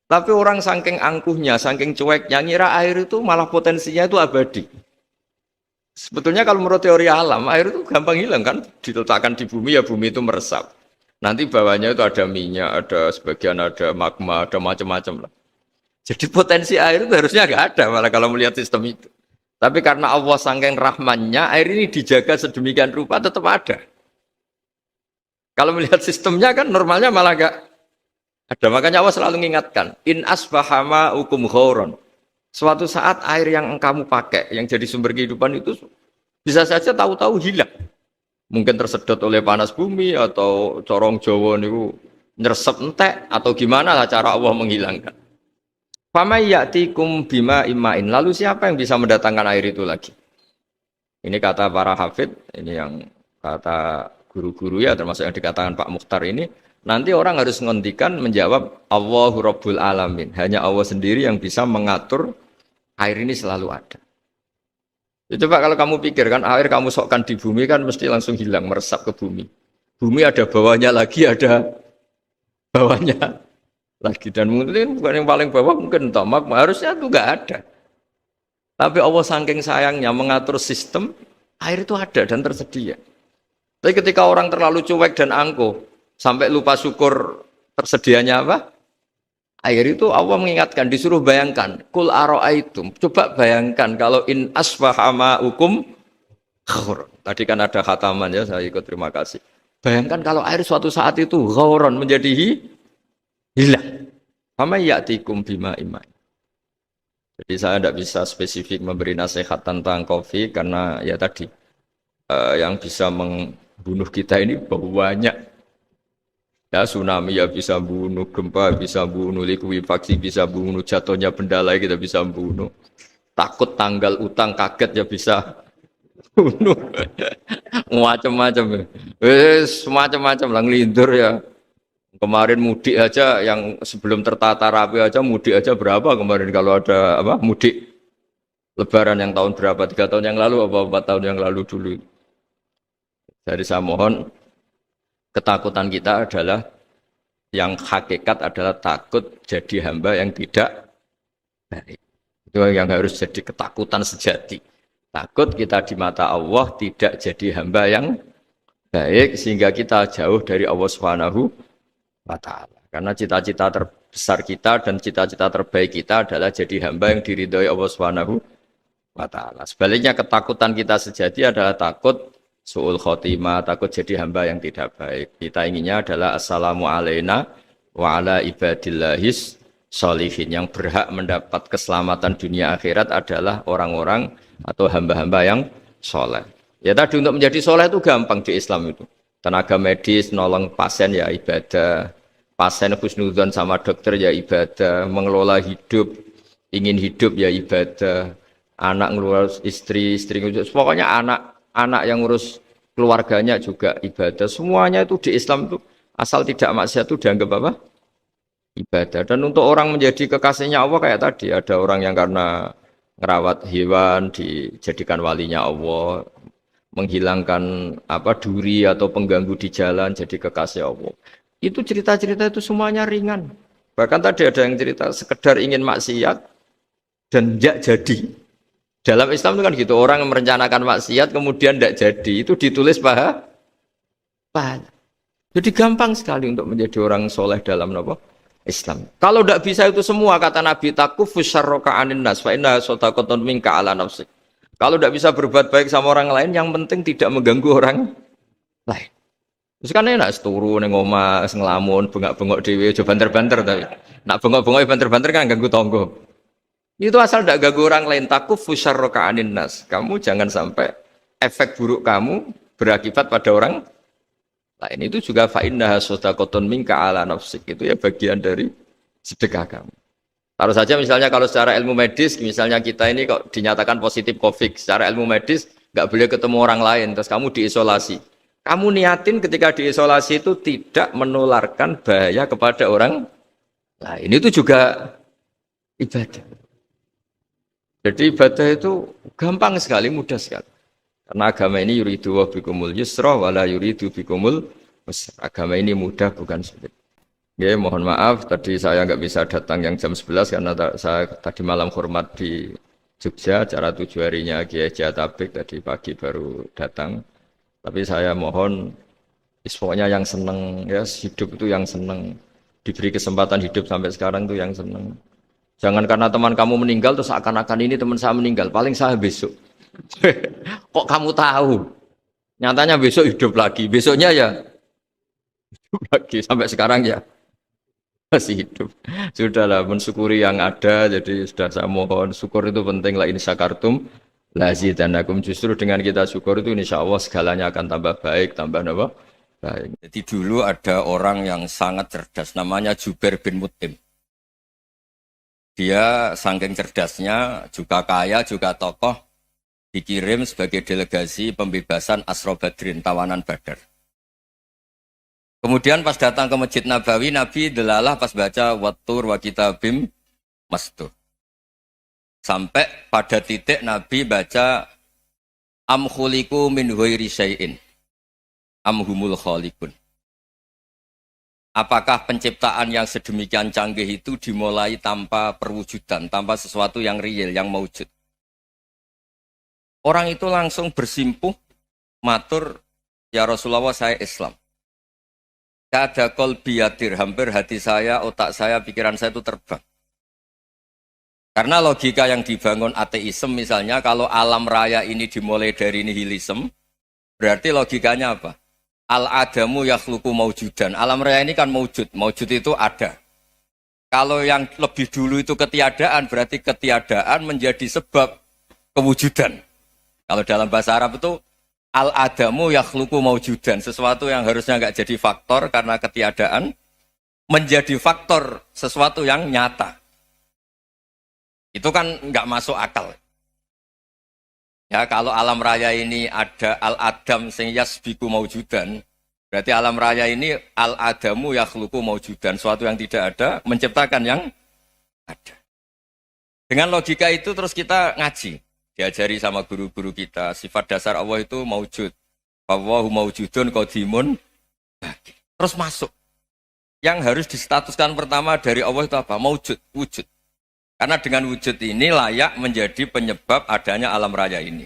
Tapi orang saking angkuhnya, saking cueknya ngira air itu malah potensinya itu abadi. Sebetulnya kalau menurut teori alam, air itu gampang hilang kan, diletakkan di bumi ya bumi itu meresap. Nanti bawahnya itu ada minyak, ada sebagian ada magma, ada macam-macam lah. Jadi potensi air itu harusnya nggak ada malah kalau melihat sistem itu. Tapi karena Allah saking rahmannya, air ini dijaga sedemikian rupa tetap ada. Kalau melihat sistemnya kan normalnya malah nggak ada. Makanya Allah selalu mengingatkan, in asbahama ukum ghoron. Suatu saat air yang kamu pakai, yang jadi sumber kehidupan itu bisa saja tahu-tahu hilang. Mungkin tersedot oleh panas bumi atau corong Jawa niku nyeresep entek atau gimana lah cara Allah menghilangkan. Famay ya'tikum bima imma'in. Lalu siapa yang bisa mendatangkan air itu lagi? Ini kata para hafid, ini yang kata guru-guru ya, termasuk yang dikatakan Pak Mukhtar ini. Nanti orang harus ngondikan menjawab Allahu Rabbul Alamin. Hanya Allah sendiri yang bisa mengatur air ini selalu ada. Ya, coba kalau kamu pikir kan air kamu sokkan di bumi kan mesti langsung hilang, meresap ke bumi. Bumi ada bawahnya lagi, ada bawahnya lagi, dan mungkin bukan yang paling bawah mungkin tomak, harusnya itu nggak ada. Tapi Allah saking sayangnya mengatur sistem air itu ada dan tersedia. Tapi ketika orang terlalu cuek dan angkuh sampai lupa syukur tersedianya apa? Air itu Allah mengingatkan, disuruh bayangkan, kul ara'aitum, coba bayangkan kalau in asbaha ma'ukum ghauron. Tadi kan ada khataman ya, saya ikut terima kasih. Bayangkan kalau air suatu saat itu ghauron menjadi hilang. Fama ya'tikum bima iman. Jadi saya tidak bisa spesifik memberi nasihat tentang COVID karena ya tadi yang bisa membunuh kita ini banyak. Ya tsunami ya bisa bunuh, gempa bisa bunuh, likuifaksi bisa bunuh, jatuhnya benda lain kita bisa bunuh. Takut tanggal utang kaget ya bisa bunuh. Macam-macam. Semacam-macam lah ngelindur ya. Kemarin mudik aja yang sebelum tertata rapi aja mudik aja berapa kemarin kalau ada apa mudik Lebaran yang tahun berapa 3 tahun yang lalu apa 4 tahun yang lalu dulu. Jadi saya mohon ketakutan kita adalah yang hakikat adalah takut jadi hamba yang tidak baik. Itu yang harus jadi ketakutan sejati. Takut kita di mata Allah tidak jadi hamba yang baik sehingga kita jauh dari Allah Subhanahu wa ta'ala. Karena cita-cita terbesar kita dan cita-cita terbaik kita adalah jadi hamba yang diridhoi Allah Subhanahu wa ta'ala. Sebaliknya ketakutan kita sejati adalah takut su'ul khotimah, takut jadi hamba yang tidak baik. Kita inginnya adalah assalamu alaina wa ala ibadillahis sholihin. Yang berhak mendapat keselamatan dunia akhirat adalah orang-orang atau hamba-hamba yang soleh. Ya tadi untuk menjadi soleh itu gampang di Islam itu. Tenaga medis, nolong pasien ya ibadah. Pasien husnudzon sama dokter ya ibadah. Mengelola hidup, ingin hidup ya ibadah. Anak ngurus istri, istri ngurus. Pokoknya anak yang ngurus keluarganya juga ibadah. Semuanya itu di Islam itu asal tidak maksiat itu dianggap apa? Ibadah. Dan untuk orang menjadi kekasihnya Allah kayak tadi, ada orang yang karena ngerawat hewan dijadikan walinya Allah, menghilangkan apa duri atau pengganggu di jalan jadi kekasih Allah. Itu cerita-cerita itu semuanya ringan. Bahkan tadi ada yang cerita sekedar ingin maksiat dan tidak jadi. Dalam Islam itu kan gitu, orang yang merencanakan maksiat kemudian tidak jadi, itu ditulis pahala. Jadi gampang sekali untuk menjadi orang soleh dalam apa? Islam. Kalau tidak bisa itu semua, kata Nabi, takufus syarroka anin nas fa inna sodaqatun minka ala nafsik. Kalau tidak bisa berbuat baik sama orang lain, yang penting tidak mengganggu orang lain. Terus kan enak turu ning omah ngelamun, bengak-bengok dhewe aja banter-banter tapi. Nak bengok-bengok banter-banter kan ganggu tangga. Itu asal tidak ganggu orang lain, takufus syarroka anin nas. Kamu jangan sampai efek buruk kamu berakibat pada orang lain. Itu juga fa inna sodaqatun minka ala nafsik. Itu ya bagian dari sedekah kamu. Taruh saja misalnya kalau secara ilmu medis, misalnya kita ini kok dinyatakan positif COVID, secara ilmu medis nggak boleh ketemu orang lain, terus kamu diisolasi. Kamu niatin ketika diisolasi itu tidak menularkan bahaya kepada orang lain. Itu juga ibadah. Jadi ibadah itu gampang sekali, mudah sekali. Karena agama ini yuridu wa bikumul yusra wala yuridu bikumul usra. Agama ini mudah bukan sulit. Ya, mohon maaf tadi saya nggak bisa datang yang jam 11 karena saya tadi malam hormat di Jogja, acara 7 harinya Kiai Jatabek tadi pagi baru datang. Tapi saya mohon pokoknya yang seneng ya hidup itu yang seneng, diberi kesempatan hidup sampai sekarang itu yang seneng. Jangan karena teman kamu meninggal terus akan-akan ini teman saya meninggal, paling saya besok. Kok kamu tahu? Nyatanya besok hidup lagi, besoknya ya hidup lagi sampai sekarang ya masih hidup. Sudahlah mensyukuri yang ada, jadi sudah saya mohon syukur itu penting lah ini syakartum lazidanakum. Justru dengan kita syukur itu insya Allah segalanya akan tambah baik, tambah apa? Baik. Jadi dulu ada orang yang sangat cerdas namanya Jubair bin Mut'im. Dia saking cerdasnya, juga kaya, juga tokoh, dikirim sebagai delegasi pembebasan Asra Badrin, tawanan Badar. Kemudian pas datang ke Masjid Nabawi, Nabi delalah pas baca Wattur wa kitabim mastur. Sampai pada titik Nabi baca am khuliqu min ghairi syai'in am humul khaliqun. Apakah penciptaan yang sedemikian canggih itu dimulai tanpa perwujudan, tanpa sesuatu yang real, yang maujud? Orang itu langsung bersimpuh, matur, ya Rasulullah saya Islam. Kada qalbi yatir, hampir hati saya, otak saya, pikiran saya itu terbang. Karena logika yang dibangun ateisme misalnya, kalau alam raya ini dimulai dari nihilisme, berarti logikanya apa? Al-adamu yakhluqu maujudan. Alam raya ini kan maujud, maujud itu ada. Kalau yang lebih dulu itu ketiadaan, berarti ketiadaan menjadi sebab kewujudan. Kalau dalam bahasa Arab itu, al-adamu yakhluqu maujudan, sesuatu yang harusnya nggak jadi faktor karena ketiadaan menjadi faktor sesuatu yang nyata. Itu kan nggak masuk akal. Ya, kalau alam raya ini ada al-adam sing yasbiku maujudan, berarti alam raya ini al-adamu yakhluqu maujudan, sesuatu yang tidak ada menciptakan yang ada. Dengan logika itu terus kita ngaji. Diajari sama guru-guru kita, sifat dasar Allah itu maujud. Wallahu maujudun qadimun. Terus masuk. Yang harus distatuskan pertama dari Allah itu apa? Maujud, wujud. Karena dengan wujud ini layak menjadi penyebab adanya alam raya ini.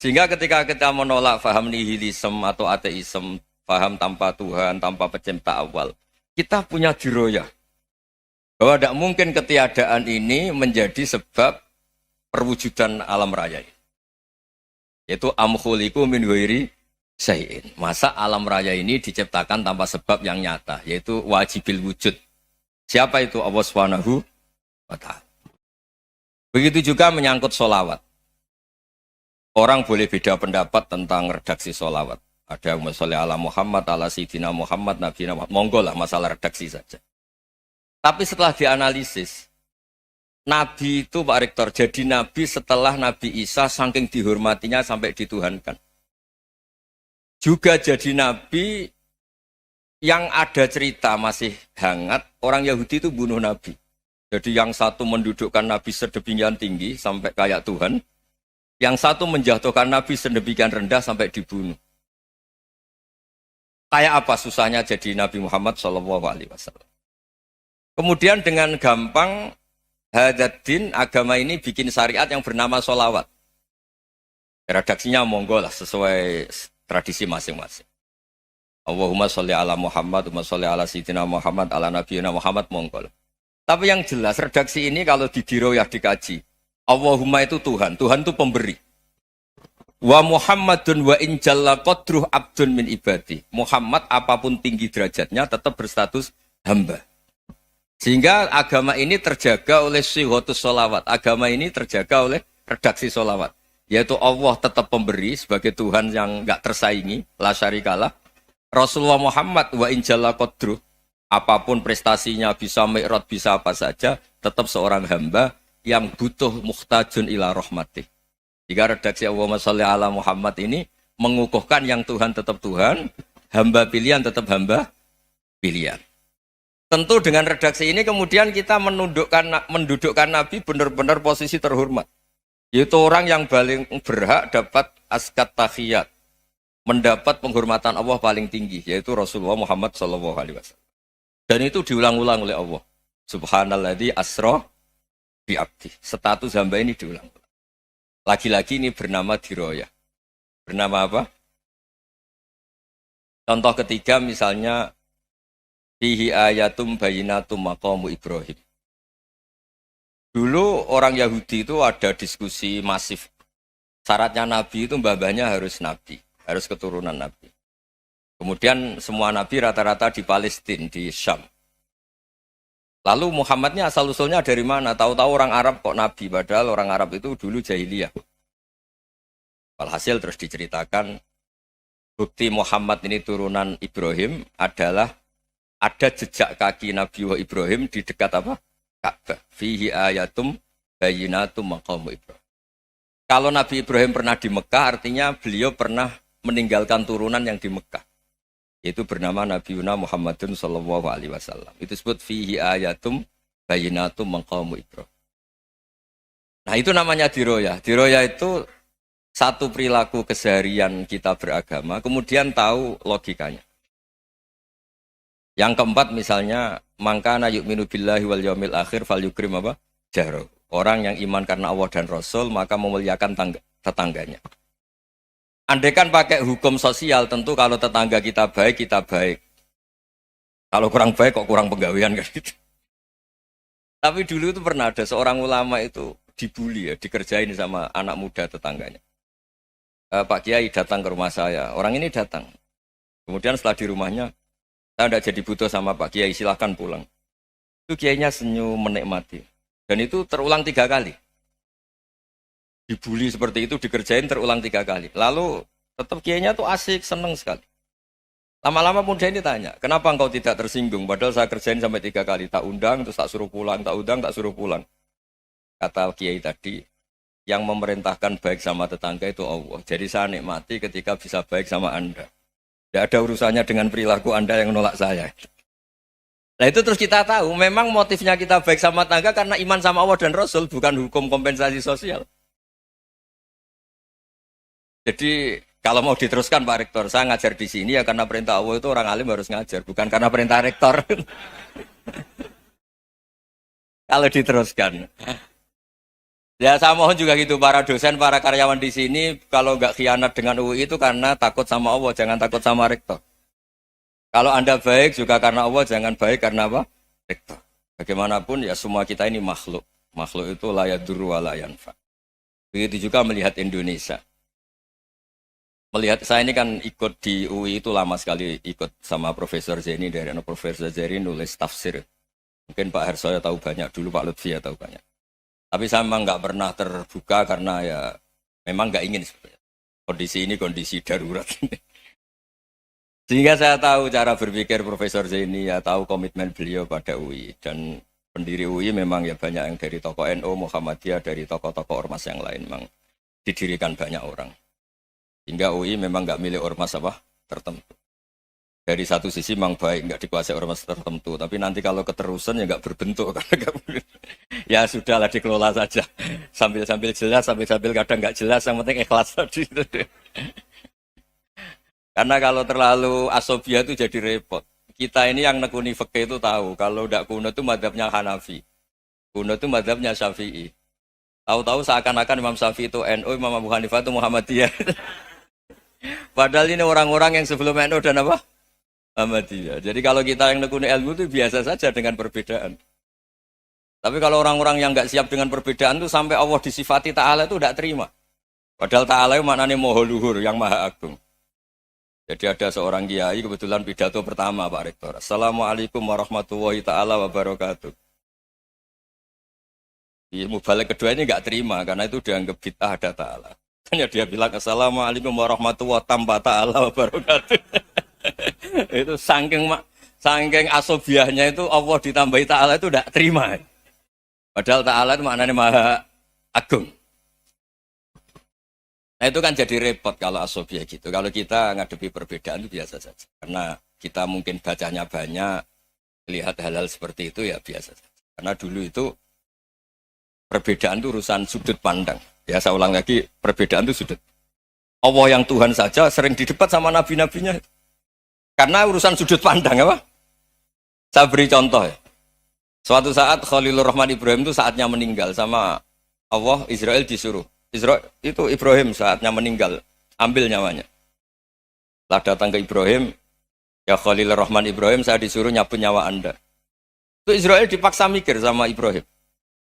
Sehingga ketika kita menolak faham nihilisme atau ateisme, faham tanpa Tuhan, tanpa pencipta awal, kita punya diroyah. Bahwa tidak mungkin ketiadaan ini menjadi sebab perwujudan alam raya ini. Yaitu amkhuliku min ghairi syai'in. Masa alam raya ini diciptakan tanpa sebab yang nyata, yaitu wajibil wujud. Siapa itu? Allah Subhanahu wa ta'ala. Begitu juga menyangkut sholawat. Orang boleh beda pendapat tentang redaksi sholawat. Ada yang sholli ala Muhammad, ala Sayyidina Muhammad, Nabi Muhammad. Monggo lah masalah redaksi saja. Tapi setelah dianalisis, Nabi itu Pak Rektor, jadi Nabi setelah Nabi Isa saking dihormatinya sampai dituhankan. Juga jadi Nabi yang ada cerita masih hangat, orang Yahudi itu bunuh Nabi. Jadi yang satu mendudukkan Nabi sedemikian tinggi sampai kayak Tuhan, yang satu menjatuhkan Nabi sedemikian rendah sampai dibunuh. Kayak apa susahnya jadi Nabi Muhammad SAW. Kemudian dengan gampang Hadaddin agama ini bikin syariat yang bernama sholawat. Redaksinya monggo lah sesuai tradisi masing-masing. Allahumma sholli ala Muhammad, Allahumma sholli ala Sayyidina Muhammad, ala Nabiyina Muhammad, monggo lah. Tapi yang jelas redaksi ini kalau didiroyah dikaji, Allahumma itu Tuhan, Tuhan itu pemberi. Wa Muhammadun wa in jalla qadruh abdun min ibadi. Muhammad apapun tinggi derajatnya tetap berstatus hamba. Sehingga agama ini terjaga oleh syihotus sholawat. Agama ini terjaga oleh redaksi sholawat. Yaitu Allah tetap pemberi sebagai Tuhan yang enggak tersaingi. La syarikalah. Rasulullah Muhammad wa injalla qadruh. Apapun prestasinya bisa mi'rad, bisa apa saja. Tetap seorang hamba yang butuh muhtajun ila rahmatih. Jika redaksi Allahumma sholli ala Muhammad ini mengukuhkan yang Tuhan tetap Tuhan. Hamba pilihan tetap hamba pilihan. Tentu dengan redaksi ini kemudian kita mendudukkan Nabi benar-benar posisi terhormat. Yaitu orang yang paling berhak dapat askat tahiyat. Mendapat penghormatan Allah paling tinggi. Yaitu Rasulullah Muhammad SAW. Dan itu diulang-ulang oleh Allah. Subhanalladzi asra bi'abdi. Status hamba ini diulang-ulang. Lagi-lagi ini bernama diroyah. Bernama apa? Contoh ketiga misalnya fihi ayatum bayinatum maqamu Ibrahim. Dulu orang Yahudi itu ada diskusi masif. Syaratnya Nabi itu mbah-mbahnya harus Nabi. Harus keturunan Nabi. Kemudian semua Nabi rata-rata di Palestina, di Syam. Lalu Muhammadnya asal-usulnya dari mana? Tahu-tahu orang Arab kok Nabi. Padahal orang Arab itu dulu jahiliyah. Walhasil terus diceritakan. Bukti Muhammad ini turunan Ibrahim adalah ada jejak kaki Nabi Ibrahim di dekat apa? Ka'bah. Fihi ayatum bayinatum maqamu Ibrahim. Kalau Nabi Ibrahim pernah di Mekah, artinya beliau pernah meninggalkan turunan yang di Mekah. Itu bernama Nabi Muhammadun sallallahu alaihi wasallam. Itu disebut fihi ayatum bayinatum maqamu Ibrahim. Nah, itu namanya diroyah. Diroyah itu satu perilaku keseharian kita beragama, kemudian tahu logikanya. Yang keempat misalnya, mangkana yu'minu billahi wal yaumil akhir fal yukrim apa? Jaro. Orang yang iman karena Allah dan Rasul, maka memuliakan tetangganya. Andaikan pakai hukum sosial, tentu kalau tetangga kita baik, kita baik. Kalau kurang baik, kok kurang penggawean kan gitu. Tapi dulu itu pernah ada seorang ulama itu dibully ya, dikerjain sama anak muda tetangganya. Pak Kiai datang ke rumah saya. Orang ini datang. Kemudian setelah di rumahnya, saya tidak jadi butuh sama Pak Kiai, silahkan pulang. Itu Kiainya senyum menikmati. Dan itu terulang 3 kali. Dibully seperti itu, dikerjain terulang 3 kali. Lalu tetap Kiainya tuh asik, seneng sekali. Lama-lama muda ini tanya, kenapa engkau tidak tersinggung? Padahal saya kerjain sampai 3 kali. Tak undang, terus tak suruh pulang. Tak undang, tak suruh pulang. Kata Kiai tadi, yang memerintahkan baik sama tetangga itu Allah. Jadi saya nikmati ketika bisa baik sama Anda. Tidak ada urusannya dengan perilaku Anda yang menolak saya. Nah itu terus kita tahu, memang motifnya kita baik sama tetangga karena iman sama Allah dan Rasul, bukan hukum kompensasi sosial. Jadi kalau mau diteruskan Pak Rektor, saya ngajar di sini ya karena perintah Allah itu orang alim harus ngajar, bukan karena perintah Rektor. Kalau diteruskan. Ya saya mohon juga gitu para dosen, para karyawan di sini kalau nggak khianat dengan UI itu karena takut sama Allah, jangan takut sama rektor. Kalau Anda baik juga karena Allah, jangan baik karena apa? Rektor. Bagaimanapun ya semua kita ini makhluk. Makhluk itu la yadurru wa la yanfa. Begitu juga melihat Indonesia. melihat saya ini kan ikut di UI itu lama sekali ikut sama Profesor Zeni dari Profesor Zeni nulis tafsir. Mungkin Pak Harsoyo tahu banyak dulu, Pak Lutfi ya tahu banyak. Tapi saya memang nggak pernah terbuka karena ya memang nggak ingin sebenarnya. Kondisi ini kondisi darurat. Sehingga saya tahu cara berpikir Profesor Zeni, ya tahu komitmen beliau pada UI dan pendiri UI memang ya banyak yang dari tokoh NU, Muhammadiyah, dari tokoh-tokoh ormas yang lain memang didirikan banyak orang. Hingga UI memang nggak milik ormas apa tertentu. Dari satu sisi memang baik, nggak dikuasai ormas tertentu. Tapi nanti kalau keterusan ya nggak berbentuk. Ya sudahlah dikelola saja. Sambil-sambil jelas, sambil-sambil kadang nggak jelas. Yang penting ikhlas tadi. Karena kalau terlalu asobia itu jadi repot. Kita ini yang nekuni fikih itu tahu. Kalau udah kuno itu madhabnya Hanafi. Kuno itu madhabnya Syafi'i. Tahu-tahu seakan-akan Imam Syafi'i itu NU, Imam Abu Hanifah itu Muhammadiyah. Padahal ini orang-orang yang sebelum NU dan apa? Muhammadiyah. Jadi kalau kita yang nekuni ilmu itu biasa saja dengan perbedaan. Tapi kalau orang-orang yang nggak siap dengan perbedaan itu sampai Allah disifati Ta'ala itu tidak terima. Padahal Ta'ala itu maknanya Maha Luhur, yang Maha Agung. Jadi ada seorang kiai kebetulan pidato pertama Pak Rektor. Assalamualaikum warahmatullahi ta'ala wabarakatuh. Di mubalik kedua ini nggak terima karena itu dianggap bid'ah ada Ta'ala. Hanya dia bilang Assalamualaikum warahmatullahi ta'ala wabarakatuh. Itu saking asobiahnya itu Allah ditambahi Ta'ala itu tidak terima. Padahal Ta'ala itu maknanya Maha Agung. Nah itu kan jadi repot kalau asobiah gitu. Kalau kita ngadepi perbedaan itu biasa saja. Karena kita mungkin bacanya banyak, lihat hal-hal seperti itu ya biasa saja. Karena dulu itu perbedaan itu urusan sudut pandang. Ya saya ulang lagi, perbedaan itu sudut. Allah yang Tuhan saja sering didebat sama nabi-nabinya. Karena urusan sudut pandang apa? Saya beri contoh ya. Suatu saat Khalilur Rahman Ibrahim itu saatnya meninggal sama Allah, Israel disuruh. Itu Ibrahim saatnya meninggal, ambil nyawanya. Setelah datang ke Ibrahim, ya Khalilur Rahman Ibrahim, saya disuruh nyabut nyawa Anda. Itu Israel dipaksa mikir sama Ibrahim.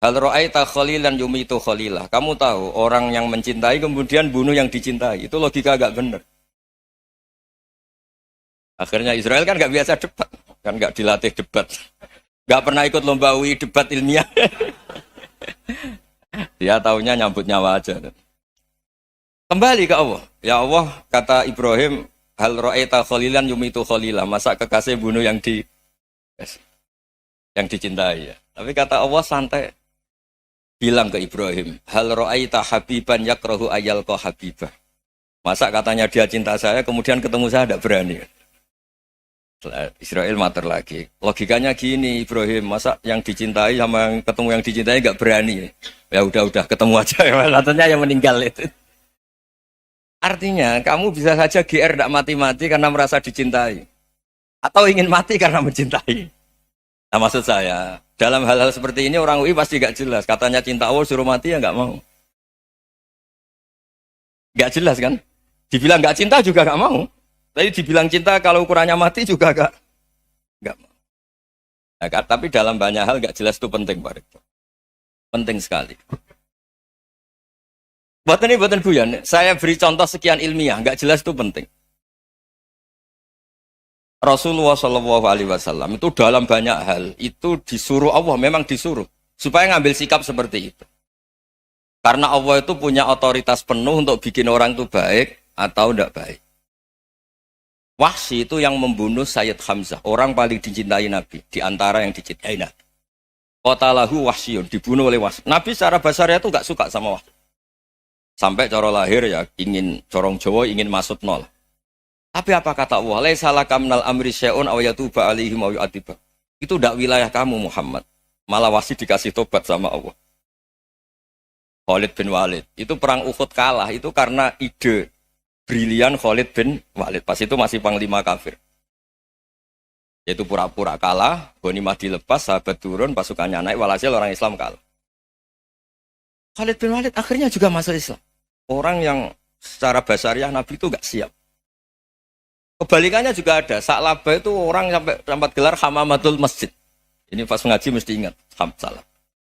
Hal ra'aita khalilan yumitu khalilah. Kamu tahu orang yang mencintai kemudian bunuh yang dicintai. Itu logika agak benar. Akhirnya Israel kan gak biasa debat, kan gak dilatih debat. Gak pernah ikut lomba UI debat ilmiah. Dia taunya nyambut nyawa aja. Kembali ke Allah. Ya Allah, kata Ibrahim, hal ra'aita khalilan yumitu khalilah. Masa kekasih bunuh yang dicintai ya. Tapi kata Allah santai. Bilang ke Ibrahim, hal ra'aita habiban yakrahu ayyalqa habibah. Masa katanya dia cinta saya, kemudian ketemu saya tidak berani. Israel mater lagi. Logikanya gini Ibrahim, masa yang dicintai sama yang ketemu yang dicintai nggak berani. Ya udah ketemu aja. Katanya yang meninggal itu. Artinya kamu bisa saja GR tidak mati-mati karena merasa dicintai. Atau ingin mati karena mencintai. Nah maksud saya, dalam hal-hal seperti ini orang UI pasti nggak jelas. Katanya cinta Allah suruh mati ya nggak mau. Nggak jelas kan? Dibilang nggak cinta juga nggak mau. Tapi dibilang cinta kalau ukurannya mati juga enggak mau. Nah, tapi dalam banyak hal enggak jelas itu penting Pak Rektor. Penting sekali. Buatan Buyan, saya beri contoh sekian ilmiah, enggak jelas itu penting. Rasulullah SAW itu dalam banyak hal itu disuruh Allah, memang disuruh supaya ngambil sikap seperti itu. Karena Allah itu punya otoritas penuh untuk bikin orang itu baik atau enggak baik. Wahsy itu yang membunuh Sayyid Hamzah, orang paling dicintai Nabi, di antara yang dicintai Nabi. Qatalahu Wahsyun, dibunuh oleh Wahsy. Nabi secara basarnya itu enggak suka sama Wahsy. Sampai cara lahir ya ingin corong Jawa ingin masuk nol. Tapi apa kata Allah? Laisa laka minal amri syai'un aw yatuba alaihim aw yu'adziba. Itu enggak wilayah kamu Muhammad. Malah Wahsy dikasih tobat sama Allah. Khalid bin Walid, itu perang Uhud kalah itu karena ide brilian Khalid bin Walid. Pas itu masih panglima kafir. Yaitu pura-pura kalah, ghanimah dilepas, sahabat turun, pasukannya naik, walhasil orang Islam kalah. Khalid bin Walid akhirnya juga masuk Islam. Orang yang secara basariah Nabi itu enggak siap. Kebalikannya juga ada. Sa'labah itu orang sampai gelar hamamatul masjid. Ini pas ngaji mesti ingat. Salah.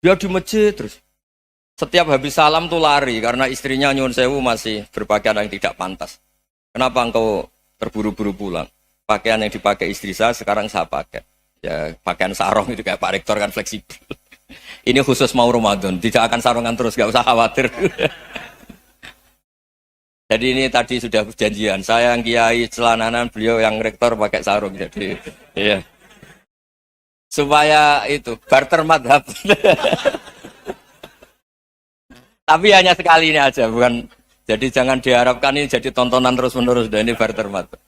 Dia di masjid terus. Setiap habis salam tuh lari karena istrinya nyuwun sewu masih berpakaian yang tidak pantas. Kenapa engkau terburu-buru pulang? Pakaian yang dipakai istri saya sekarang saya pakai. Ya pakaian sarung itu kayak Pak Rektor kan fleksibel. Ini khusus mau Ramadan, tidak akan sarungan terus, gak usah khawatir. Jadi ini tadi sudah perjanjian. Saya yang kiai celananan, beliau yang rektor pakai sarung. Jadi, iya. Supaya itu barter madhab. Tapi hanya sekali ini aja, bukan. Jadi jangan diharapkan ini jadi tontonan terus-menerus. Dan ini barter madhab.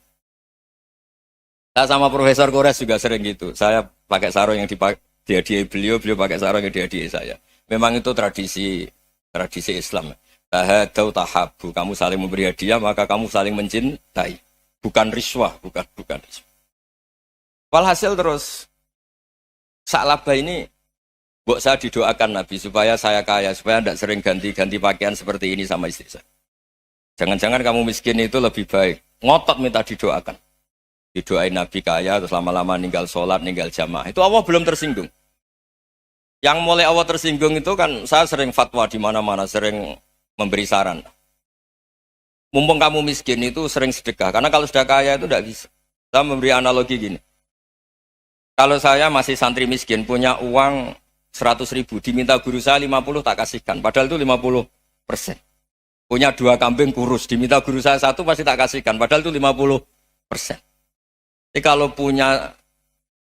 Saya sama Profesor Kores juga sering gitu. Saya pakai sarung yang dihadiahi beliau, beliau pakai sarung yang dihadiahi saya. Memang itu tradisi Islam. Tahadau tahabu, kamu saling memberi hadiah maka kamu saling mencintai. Bukan riswah, bukan riswah. Walhasil terus Sa'labah ini buat saya didoakan Nabi supaya saya kaya, supaya tidak sering ganti-ganti pakaian seperti ini sama istri saya. Jangan-jangan kamu miskin itu lebih baik. Ngotot minta didoakan. Didoain Nabi kaya, terus lama-lama ninggal sholat, ninggal jamaah. Itu Allah belum tersinggung. Yang mulai Allah tersinggung itu kan saya sering fatwa di mana-mana, sering memberi saran. Mumpung kamu miskin itu sering sedekah. Karena kalau sudah kaya itu tidak bisa. Saya memberi analogi gini. Kalau saya masih santri miskin, punya uang 100.000, diminta guru saya 50 tak kasihkan. Padahal itu 50%. Punya 2 kambing kurus, diminta guru saya 1 pasti tak kasihkan. Padahal itu 50%. Jadi kalau punya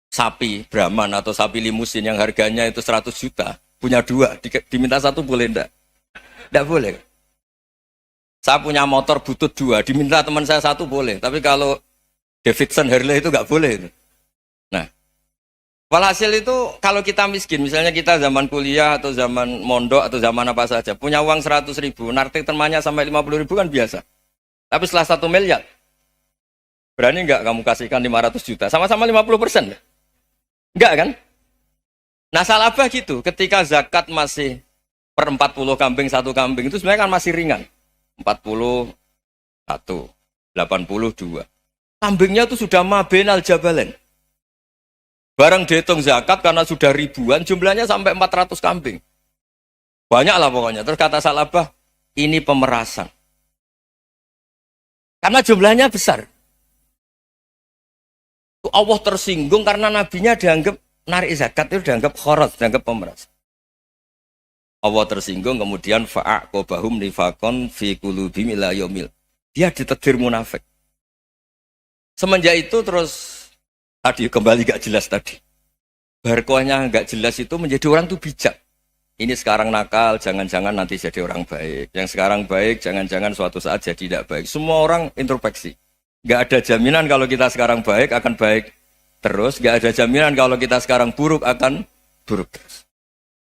sapi Brahman atau sapi limusin yang harganya itu 100 juta, punya 2, diminta 1 boleh enggak? Enggak boleh. Saya punya motor butut 2, diminta teman saya 1 boleh. Tapi kalau Davidson Harley itu enggak boleh. Nah, walhasil itu kalau kita miskin, misalnya kita zaman kuliah atau zaman mondok atau zaman apa saja, punya uang 100.000, narik temannya sampai 50.000 kan biasa. Tapi setelah 1 miliar, berani enggak kamu kasihkan 500 juta? Sama-sama 50%. Enggak kan? Nah Sa'labah gitu, ketika zakat masih per 40 kambing 1 kambing itu sebenarnya kan masih ringan. 41, 82. Kambingnya itu sudah mabenal jabalen. Barang dihitung zakat karena sudah ribuan, jumlahnya sampai 400 kambing. Banyak lah pokoknya. Terus kata Sa'labah, ini pemerasan. Karena jumlahnya besar. Allah tersinggung karena nabinya dianggap narik zakat itu dianggap khorot, dianggap pemeras. Allah tersinggung kemudian fa'aqobahum nifakon fi qulubihim ila yaumil. Dia ditedir munafik. Semenjak itu terus tadi kembali gak jelas tadi. Barkohnya gak jelas itu menjadi orang tuh bijak. Ini sekarang nakal, jangan-jangan nanti jadi orang baik. Yang sekarang baik, jangan-jangan suatu saat jadi tidak baik. Semua orang introspeksi. Gak ada jaminan kalau kita sekarang baik akan baik terus. Gak ada jaminan kalau kita sekarang buruk akan buruk terus.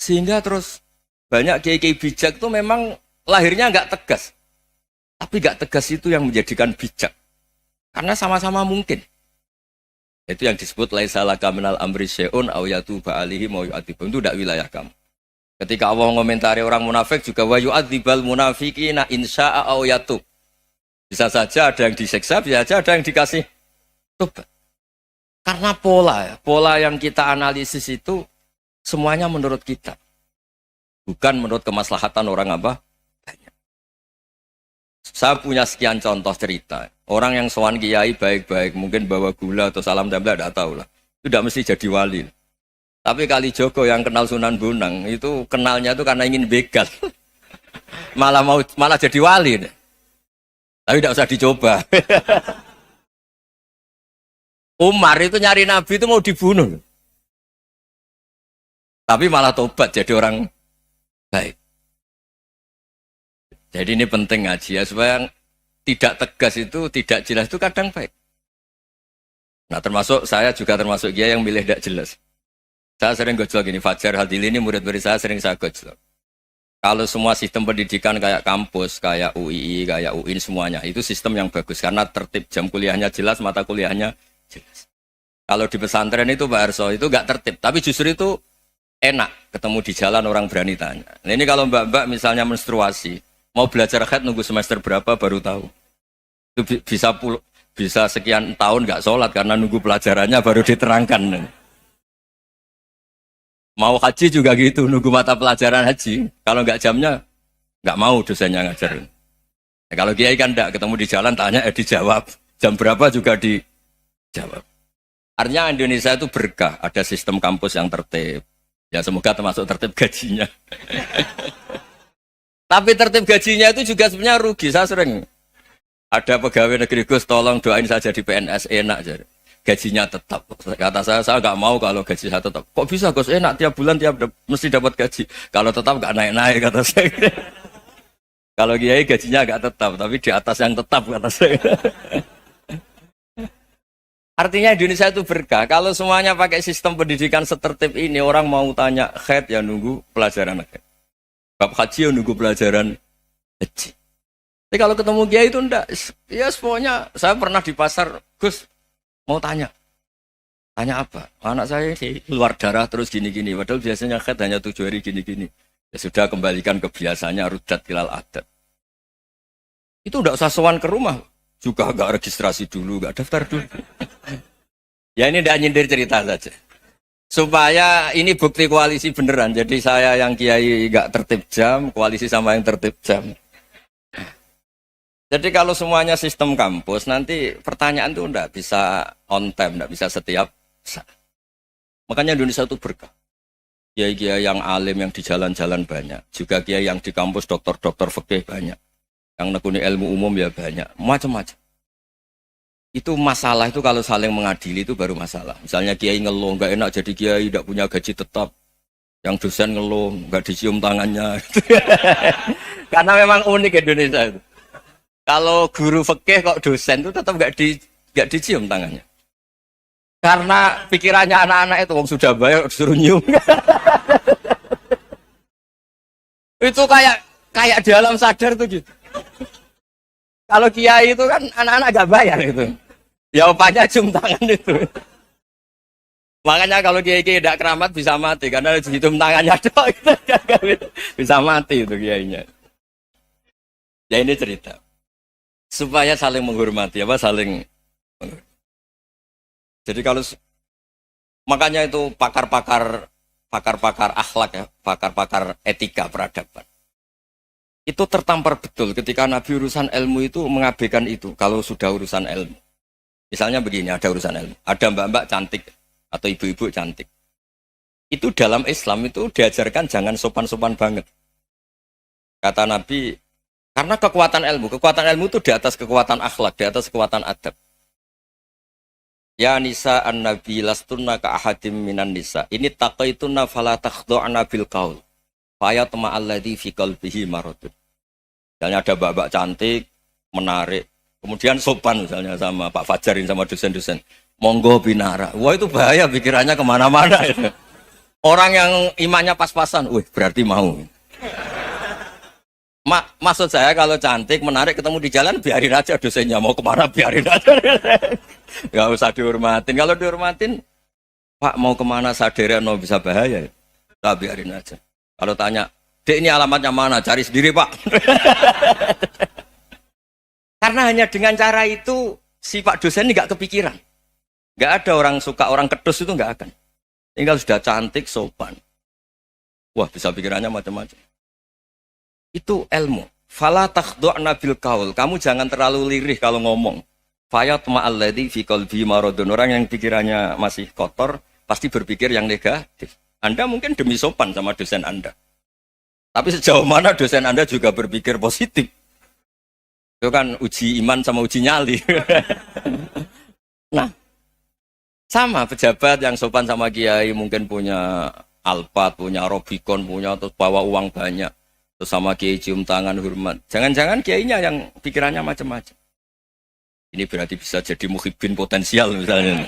Sehingga terus banyak kiai-kiai bijak itu memang lahirnya gak tegas. Tapi gak tegas itu yang menjadikan bijak. Karena sama-sama mungkin. Itu yang disebut laisa laka minal amri syai'un aw yatuba alaihi wa yu'adzibum. Itu tidak wilayah kamu. Ketika Allah mengomentari orang munafik juga wa yu'adzibal munafiqina insya'a aw yatub. Bisa saja ada yang diseksa, bisa saja ada yang dikasih tobat. Karena pola yang kita analisis itu semuanya menurut kita. Bukan menurut kemaslahatan orang apa? Banyak. Saya punya sekian contoh cerita. Orang yang sowan kiai baik-baik, mungkin bawa gula atau salam tempel, tidak tahu lah. Itu tidak mesti jadi wali. Tapi Kalijogo yang kenal Sunan Bonang, itu kenalnya itu karena ingin begal. malah jadi wali. Tapi tidak usah dicoba. Umar itu nyari Nabi itu mau dibunuh. Tapi malah tobat jadi orang baik. Jadi ini penting ngaji ya, supaya tidak tegas itu, tidak jelas itu kadang baik. Nah termasuk saya juga termasuk dia yang milih tidak jelas. Saya sering gojlok gini, Fajar Hadili ini murid-murid saya sering saya gojlok. Kalau semua sistem pendidikan kayak kampus, kayak UII, kayak UIN semuanya, itu sistem yang bagus. Karena tertib jam kuliahnya jelas, mata kuliahnya jelas. Kalau di pesantren itu Pak Arso, itu nggak tertib. Tapi justru itu enak, ketemu di jalan orang berani tanya. Nah, ini kalau mbak-mbak misalnya menstruasi, mau belajar haid nunggu semester berapa baru tahu. Itu bisa sekian tahun nggak sholat karena nunggu pelajarannya baru diterangkan. Mau haji juga gitu, nunggu mata pelajaran haji. Kalau nggak jamnya, nggak mau dosennya ngajarin. Ya, kalau kiai kan enggak, ketemu di jalan tanya dijawab. Jam berapa juga dijawab. Artinya Indonesia itu berkah, ada sistem kampus yang tertib. Ya semoga termasuk tertib gajinya. Tapi tertib gajinya itu juga sebenarnya rugi. Saya sering ada pegawai negeri Gus, tolong doain saja di PNS enak jadi. Gajinya tetap. Kata saya nggak mau kalau gaji saya tetap. Kok bisa Gus enak tiap bulan mesti dapat gaji. Kalau tetap nggak naik-naik kata saya. Kalau kiai gajinya nggak tetap, tapi di atas yang tetap kata saya. Artinya Indonesia itu berkah. Kalau semuanya pakai sistem pendidikan setertib ini, orang mau tanya khaid ya nunggu pelajaran khaid. Bab haji ya nunggu pelajaran haji. Tapi kalau ketemu kiai itu enggak. Ya semuanya, saya pernah di pasar, Gus, mau tanya. Tanya apa? Anak saya sih keluar darah terus gini-gini. Padahal biasanya khaid hanya 7 hari gini-gini. Ya sudah kembalikan ke biasanya, rudat kilal adat. Itu enggak usah sowan ke rumah. Juga enggak registrasi dulu, enggak daftar dulu. Ya ini enggak nyindir cerita saja. Supaya ini bukti koalisi beneran. Jadi saya yang kiai enggak tertib jam, koalisi sama yang tertib jam. Jadi kalau semuanya sistem kampus, nanti pertanyaan itu enggak bisa on time, enggak bisa setiap saat. Makanya Indonesia itu berkah. Kiai-kiai yang alim yang di jalan-jalan banyak. Juga kiai yang di kampus dokter-dokter fikih banyak. Yang nekuni ilmu umum ya banyak. Macam-macam. Itu masalah itu kalau saling mengadili itu baru masalah. Misalnya kiai ngeluh, enggak enak jadi kiai, enggak punya gaji tetap. Yang dosen ngeluh, enggak dicium tangannya. Karena memang unik Indonesia itu. Kalau guru fikih kok dosen itu tetap enggak dicium tangannya. Karena pikirannya anak-anak itu wong sudah bayar disuruh nyium. Itu kayak di alam sadar tuh gitu. Kalau kiai itu kan anak-anak enggak bayar itu. Ya opanya cium tangan itu. Makanya kalau kiai-kiai tidak keramat bisa mati karena cium tangannya doang bisa mati itu kiainya. Ya ini cerita. Supaya saling menghormati saling menghormati. Jadi kalau makanya itu pakar-pakar akhlak ya, pakar-pakar etika peradaban. Itu tertampar betul ketika Nabi urusan ilmu itu mengabaikan itu kalau sudah urusan ilmu. Misalnya begini, ada urusan ilmu, ada mbak-mbak cantik atau ibu-ibu cantik. Itu dalam Islam itu diajarkan jangan sopan-sopan banget. Kata Nabi, karena kekuatan ilmu itu di atas kekuatan akhlak, di atas kekuatan adab. Ya nisa an-nabi lastunna ka ahadim minan nisa. Ini taqaitunna fala takhdu'na bil qaul. Fa yatma alladhi fi qalbihi maradun. Misalnya ada mbak-mbak cantik, menarik, kemudian sopan misalnya sama Pak Fajarin sama dosen-dosen. Monggo binara. Wah itu bahaya pikirannya kemana-mana itu. Orang yang imannya pas-pasan, berarti mau. Maksud saya kalau cantik, menarik ketemu di jalan biarin aja dosennya mau kemana biarin aja. Gak usah dihormatin. Kalau dihormatin, Pak mau kemana sadere no bisa bahaya. Nah, biarin aja. Kalau tanya, Dek ini alamatnya mana? Cari sendiri Pak. Karena hanya dengan cara itu si Pak dosen ini gak kepikiran. Gak ada orang suka orang kedus itu gak akan. Tinggal sudah cantik, sopan. Wah bisa pikirannya macam-macam. Itu ilmu. Fala takhdu'na bil qaul. Kamu jangan terlalu lirih kalau ngomong. Fayat ma'alladzi fi qalbi maradun. Orang yang pikirannya masih kotor pasti berpikir yang negatif. Anda mungkin demi sopan sama dosen Anda. Tapi sejauh mana dosen Anda juga berpikir positif. Itu kan uji iman sama uji nyali. Nah, sama pejabat yang sopan sama kiai mungkin punya Alphard, punya Robicon, punya terus bawa uang banyak. Terus sama kiai cium tangan hormat. Jangan-jangan kiainya yang pikirannya macam-macam. Ini berarti bisa jadi muhibbin potensial misalnya.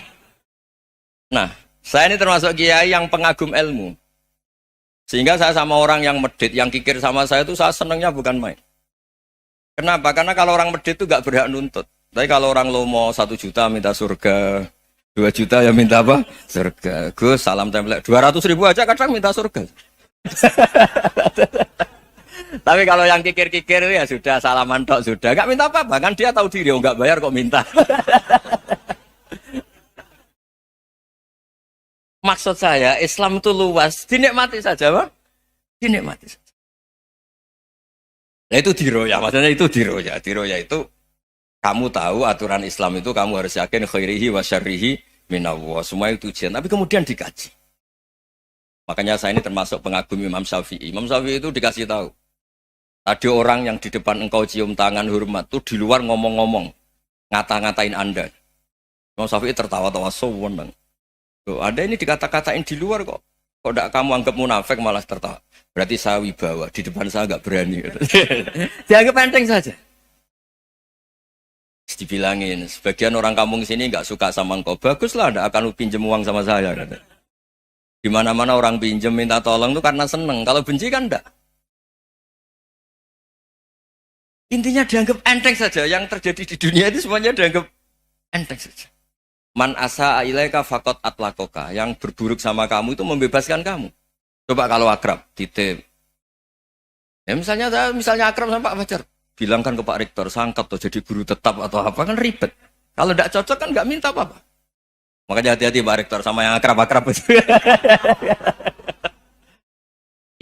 Nah, saya ini termasuk kiai yang pengagum ilmu. Sehingga saya sama orang yang medit, yang kikir sama saya itu saya senangnya bukan main. Kenapa? Karena kalau orang medit itu gak berhak nuntut. Tapi kalau orang lomo 1 juta minta surga, 2 juta ya minta apa? Surga. Gus, salam template. 200.000 aja kadang minta surga. Tapi kalau yang kikir-kikir ya sudah salaman tok sudah. Enggak minta apa-apa, kan dia tahu diri enggak bayar kok minta. Maksud saya Islam itu luas, dinikmati saja, Pak. Dinikmati saja. Nah itu diroya, maksudnya itu diroya. Diroya itu kamu tahu aturan Islam itu kamu harus yakin khairihi wa syarrihi minallah. Semua itu ujian, tapi kemudian dikaji. Makanya saya ini termasuk pengagum Imam Syafi'i. Imam Syafi'i itu dikasih tahu. Ada orang yang di depan engkau cium tangan hormat tuh di luar ngomong-ngomong, ngata-ngatain Anda. Imam Syafi'i tertawa-tawa sowan. Loh, ada ini dikata-katain di luar kok. Kok tidak kamu anggap munafik malah tertawa. Berarti saya wibawa, di depan saya nggak berani. Dianggap enteng saja. Dibilangin, sebagian orang kampung sini nggak suka sama engkau. Baguslah, tidak akan pinjam uang sama saya. Di mana-mana orang pinjam minta tolong itu karena seneng. Kalau benci kan enggak. Intinya dianggap enteng saja. Yang terjadi di dunia itu semuanya dianggap enteng saja. Man asa ilaika fakot atlakoka. Yang berburuk sama kamu itu membebaskan kamu. Coba kalau akrab, titip. Ya misalnya akrab sama Pak Fajar. Bilangkan ke Pak Rektor, sangkap tuh jadi guru tetap atau apa, kan ribet. Kalau tidak cocok kan nggak minta apa-apa. Makanya hati-hati Pak Rektor sama yang akrab-akrab itu.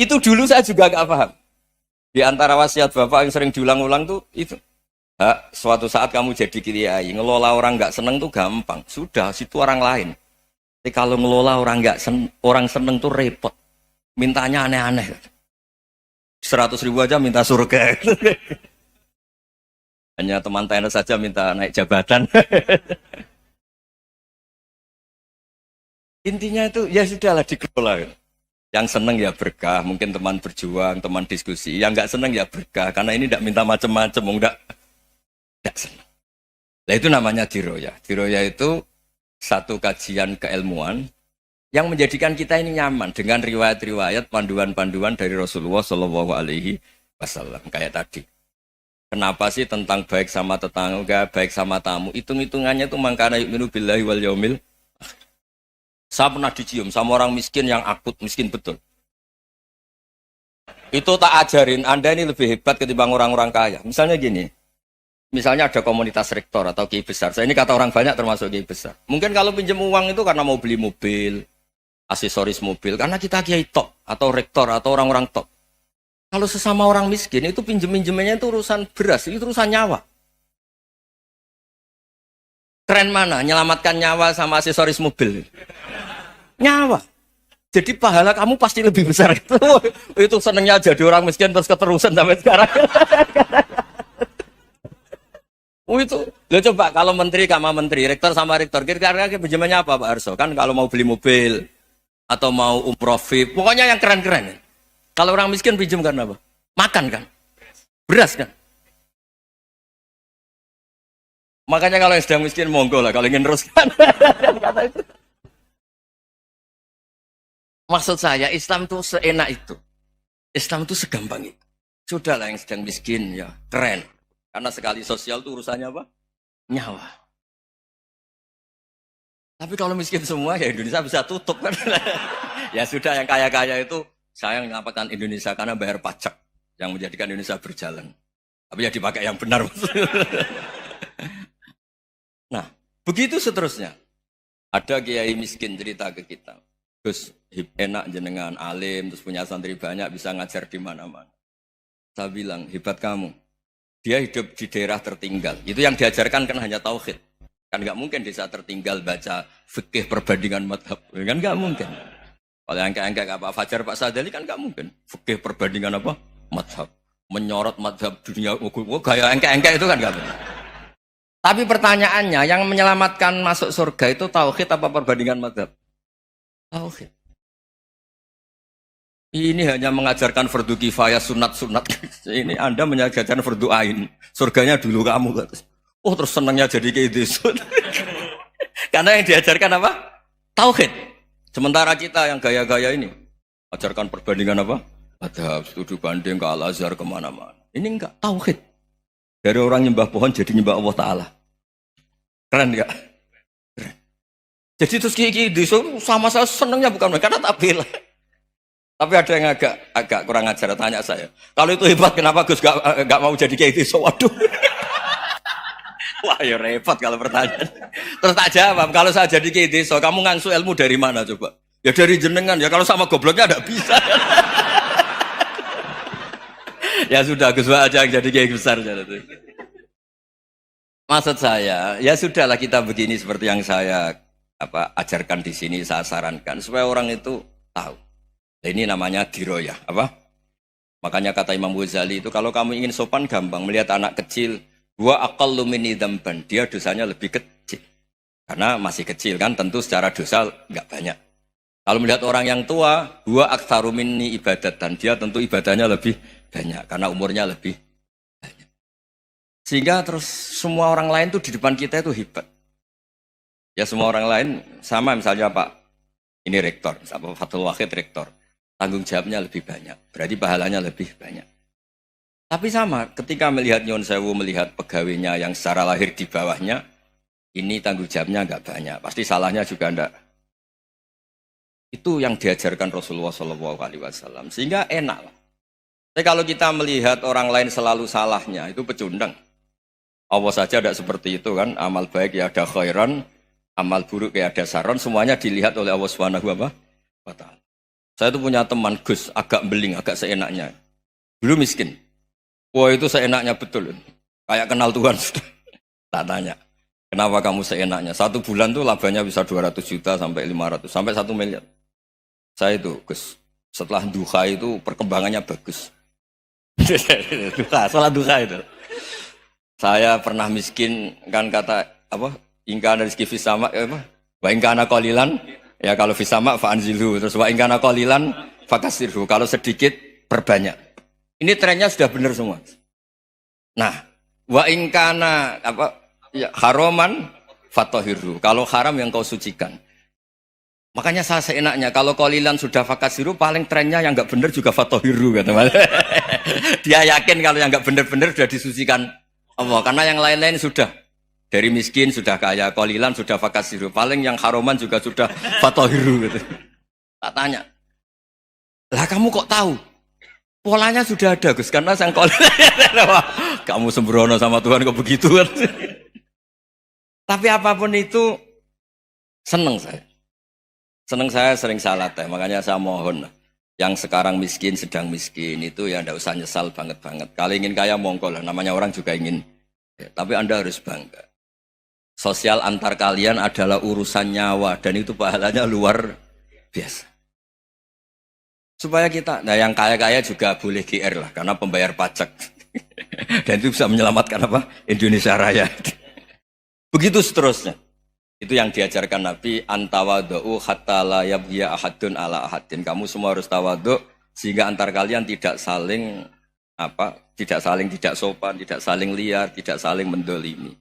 Itu dulu saya juga gak paham. Di antara wasiat Bapak yang sering diulang-ulang tuh itu. Suatu saat kamu jadi kiai, ngelola orang nggak seneng tuh gampang. Sudah, situ orang lain. Tapi kalau ngelola orang orang seneng tuh repot. Mintanya aneh-aneh. 100.000 aja minta surga. Hanya teman tenis saja minta naik jabatan. Intinya itu ya sudahlah dikelola. Yang seneng ya berkah, mungkin teman berjuang, teman diskusi. Yang nggak seneng ya berkah, karena ini tidak minta macam-macam, enggak seneng. Nah itu namanya diroya. Diroya itu satu kajian keilmuan yang menjadikan kita ini nyaman dengan riwayat-riwayat, panduan-panduan dari Rasulullah Shallallahu Alaihi Wasallam kayak tadi. Kenapa sih tentang baik sama tetangga, baik sama tamu? Hitung-hitungannya itu mangkana yu'minu billahi wal yaumil. Saya pernah dicium sama orang miskin yang akut, miskin betul. Itu tak ajarin, Anda ini lebih hebat ketimbang orang-orang kaya. Misalnya gini, misalnya ada komunitas rektor atau kiai besar. Saya ini kata orang banyak termasuk kiai besar. Mungkin kalau pinjam uang itu karena mau beli mobil, aksesoris mobil, karena kita kiai top, atau rektor, atau orang-orang top. Kalau sesama orang miskin itu pinjem-pinjemannya itu urusan beras, itu urusan nyawa. Keren mana? Nyelamatkan nyawa sama aksesoris mobil. Nyawa. Jadi pahala kamu pasti lebih besar itu. Itu senengnya jadi orang miskin terus keterusan sampai sekarang. Itu. Lo coba kalau menteri sama menteri, rektor sama rektor, kira-kira pinjamannya apa Pak Arso? Kan kalau mau beli mobil atau mau umroh VIP, pokoknya yang keren-keren. Kalau orang miskin pinjam karena apa? Makan kan? Beras kan? Makanya kalau yang sedang miskin monggo lah kalau ingin teruskan. Kata itu. Maksud saya Islam itu seenak itu. Islam itu segampang itu. Sudahlah yang sedang miskin ya keren. Karena sekali sosial itu urusannya apa? Nyawa. Tapi kalau miskin semua ya Indonesia bisa tutup kan. Ya sudah yang kaya-kaya itu saya menyelamatkan Indonesia karena bayar pajak yang menjadikan Indonesia berjalan. Tapi ya dipakai yang benar. Nah, begitu seterusnya. Ada kiai miskin cerita ke kita. Terus enak jenengan alim, terus punya santri banyak, bisa ngajar di mana-mana. Saya bilang, hebat kamu. Dia hidup di daerah tertinggal. Itu yang diajarkan kan hanya tauhid. Kan nggak mungkin desa tertinggal baca fikih perbandingan madhab. Kan nggak mungkin. Kalau yang kayak Pak Fajar, Pak Sadali kan nggak mungkin. Fikih perbandingan apa? Madhab. Menyorot madhab dunia. Gaya engkek-engkek itu kan nggak mungkin. Tapi pertanyaannya, yang menyelamatkan masuk surga itu tauhid apa perbandingan madhab? Tauhid. Ini hanya mengajarkan fardu kifayah, sunat-sunat. Ini Anda mengajarkan fardu ain. Surganya dulu kamu. Oh terus senangnya jadi kayak gitu. Karena yang diajarkan apa? Tauhid. Sementara kita yang gaya-gaya ini, ajarkan perbandingan apa? Madhab, studi banding ke Al-Azhar kemana-mana. Ini enggak, tauhid. Dari orang nyembah pohon jadi nyembah Allah Ta'ala. Keren enggak? Keren. Jadi terus kiai sama saya senangnya bukan karena tak bela. Tapi ada yang agak kurang ajar, tanya saya. Kalau itu hebat kenapa Gus gak mau jadi kiai desa? Waduh. Wah ya repot kalau pertanyaan. Terus tak jawab, kalau saya jadi kiai desa, kamu ngangsu ilmu dari mana coba? Ya dari jenengan, ya kalau sama gobloknya enggak bisa. Ya sudah, Gus aja yang jadi kiai besar. Maksud saya, ya sudahlah kita begini seperti yang saya ajarkan di sini, saya sarankan supaya orang itu tahu. Nah, ini namanya diroyah, apa? Makanya kata Imam Ghazali itu kalau kamu ingin sopan gampang melihat anak kecil, gua aqallu minni dzamban, dia dosanya lebih kecil. Karena masih kecil kan, tentu secara dosa enggak banyak. Kalau melihat orang yang tua, gua aktsaru minni ibadatan, dia tentu ibadahnya lebih banyak karena umurnya lebih banyak. Sehingga terus semua orang lain tuh di depan kita itu hebat. Ya semua orang lain sama misalnya Pak ini rektor, Pak Fathul Wahid rektor. Tanggung jawabnya lebih banyak, berarti pahalanya lebih banyak. Tapi sama, ketika melihat Nyon Sewu, melihat pegawainya yang secara lahir di bawahnya, ini tanggung jawabnya enggak banyak, pasti salahnya juga enggak. Itu yang diajarkan Rasulullah SAW, sehingga enak lah. Tapi kalau kita melihat orang lain selalu salahnya, itu pecundang. Allah saja tidak seperti itu kan, amal baik ya ada khairan, amal buruk ya ada saron, semuanya dilihat oleh Allah Subhanahu wa Ta'ala. Saya tuh punya teman Gus, agak beling, agak seenaknya. Dulu miskin. Wah itu seenaknya betul. Kayak kenal Tuhan sudah. Tak tanya, kenapa kamu seenaknya? 1 bulan tuh labanya bisa 200 juta sampai 500, sampai 1 miliar. Saya itu Gus, setelah duha itu perkembangannya bagus. Sholat duha itu. Saya pernah miskin, kan kata, ingkana rizki fisama, wa ingkana qalilan, ya kalau fisama fa'anzilhu, terus wa ingkana qalilan fakasirhu, kalau sedikit perbanyak. Ini trennya sudah benar semua. Nah, wa ingkana haroman fatohirhu, kalau haram yang kau sucikan. Makanya saya seenaknya, kalau qalilan sudah fakasiru, paling trennya yang enggak benar juga fatohiru, kata Mas. Dia yakin kalau yang enggak benar-benar sudah disucikan Allah, karena yang lain-lain sudah. Dari miskin sudah kaya, qalilan sudah fakasiru, paling yang haroman juga sudah fatohiru gitu. Tak tanya, lah kamu kok tahu? Polanya sudah ada Gus, karena sang qalilan. Kamu sembrono sama Tuhan kok begitu kan? Tapi apapun itu, senang saya. Senang saya sering salah teh, makanya saya mohon yang sekarang miskin, sedang miskin itu ya ndak usah nyesal banget-banget. Kalau ingin kaya monggo lah, namanya orang juga ingin. Ya, tapi Anda harus bangga. Sosial antar kalian adalah urusan nyawa dan itu pahalanya luar biasa. Supaya kita, nah yang kaya-kaya juga boleh GR lah karena pembayar pajak. Dan itu bisa menyelamatkan apa? Indonesia Raya. Begitu seterusnya. Itu yang diajarkan Nabi, antawadhu hatta la yabghiya ahadun ala ahadin. Kamu semua harus tawadhu sehingga antar kalian tidak saling tidak sopan, tidak saling liar, tidak saling mendolimi.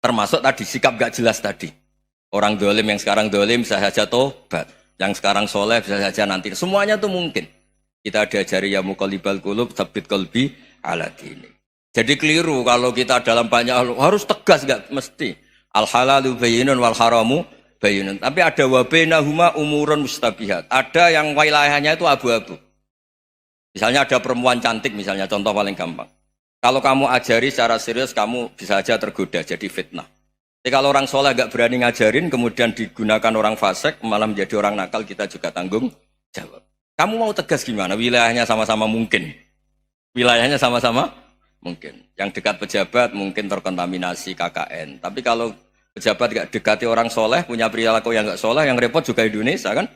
Termasuk tadi sikap gak jelas tadi. Orang dolim yang sekarang dolim bisa saja tobat, yang sekarang soleh bisa saja nanti. Semuanya itu mungkin. Kita diajari ya muqallibal qulub tsabbit qalbi ala dini. Jadi keliru kalau kita dalam banyak harus tegas, gak mesti. Al halalu bayyinun wal haramu bayyinun. Tapi ada wa bainahuma umurun mustabihat. Ada yang wilayahnya itu abu-abu. Misalnya ada perempuan cantik misalnya, contoh paling gampang. Kalau kamu ajari secara serius, kamu bisa saja tergoda jadi fitnah. Tapi kalau orang soleh gak berani ngajarin, kemudian digunakan orang fasik, malah menjadi orang nakal, kita juga tanggung jawab. Kamu mau tegas gimana? Wilayahnya sama-sama mungkin. Wilayahnya sama-sama mungkin. Yang dekat pejabat mungkin terkontaminasi KKN. Tapi kalau pejabat gak dekati orang soleh, punya perilaku yang gak soleh, yang repot juga Indonesia kan?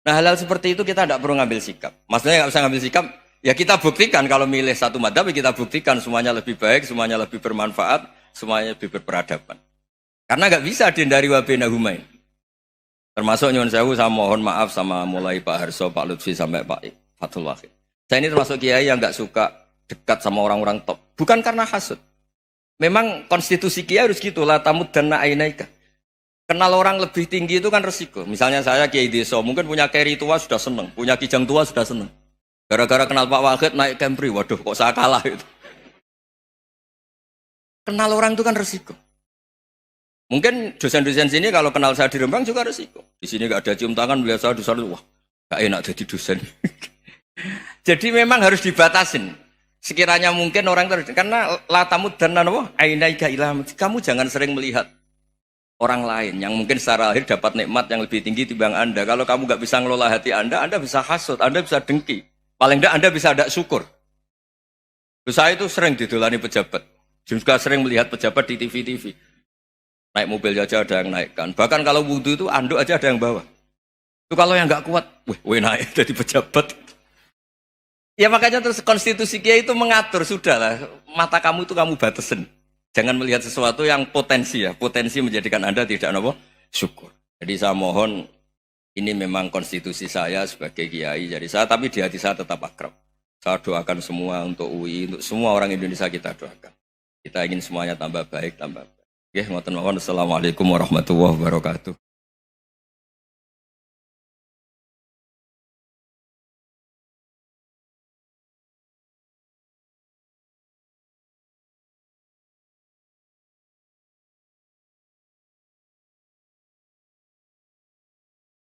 Nah hal-hal seperti itu kita tidak perlu ngambil sikap. Maksudnya nggak usah ngambil sikap, ya kita buktikan kalau milih satu madhab, kita buktikan semuanya lebih baik, semuanya lebih bermanfaat, semuanya lebih berperadaban. Karena nggak bisa dihindari wa bainahuma. Termasuk nyuwun sewu, saya mohon maaf sama mulai Pak Harso, Pak Lutfi sampai Pak Fathul Wahid. Saya ini termasuk kiai yang nggak suka dekat sama orang-orang top. Bukan karena hasud. Memang konstitusi kiai harus gitu, la tamuddanna ainaika. Kenal orang lebih tinggi itu kan resiko. Misalnya saya kiai desa, mungkin punya keri tua sudah seneng, punya kijang tua sudah seneng. Gara-gara kenal Pak Wahid naik Kempri, waduh kok saya kalah itu. Kenal orang itu kan resiko. Mungkin dosen-dosen sini kalau kenal saya di Rembang juga resiko. Di sini gak ada cium tangan, melihat saya di sana, wah gak enak jadi dosen. Jadi memang harus dibatasin. Sekiranya mungkin orang terus, karena latamud dan nanawa, ainaika ilah, kamu jangan sering melihat orang lain yang mungkin secara lahir dapat nikmat yang lebih tinggi timbang Anda. Kalau kamu nggak bisa ngelola hati Anda bisa hasut, Anda bisa dengki. Paling tidak Anda bisa ada syukur. Terus saya itu sering didolani pejabat. Juga sering melihat pejabat di TV-TV. Naik mobil aja ada yang naikkan. Bahkan kalau wudhu itu anduk aja ada yang bawa. Itu kalau yang nggak kuat, weh naik jadi pejabat. Ya makanya terus konstitusi Kiai itu mengatur, sudahlah, mata kamu itu kamu batasin. Jangan melihat sesuatu yang potensi ya, potensi menjadikan Anda tidak apa syukur. Jadi saya mohon, ini memang konstitusi saya sebagai Kiai, jadi saya, tapi di hati saya tetap akrab. Saya doakan semua untuk UI, untuk semua orang Indonesia kita doakan. Kita ingin semuanya tambah baik, tambah baik. Oke, ngoten mawon. Assalamualaikum warahmatullahi wabarakatuh.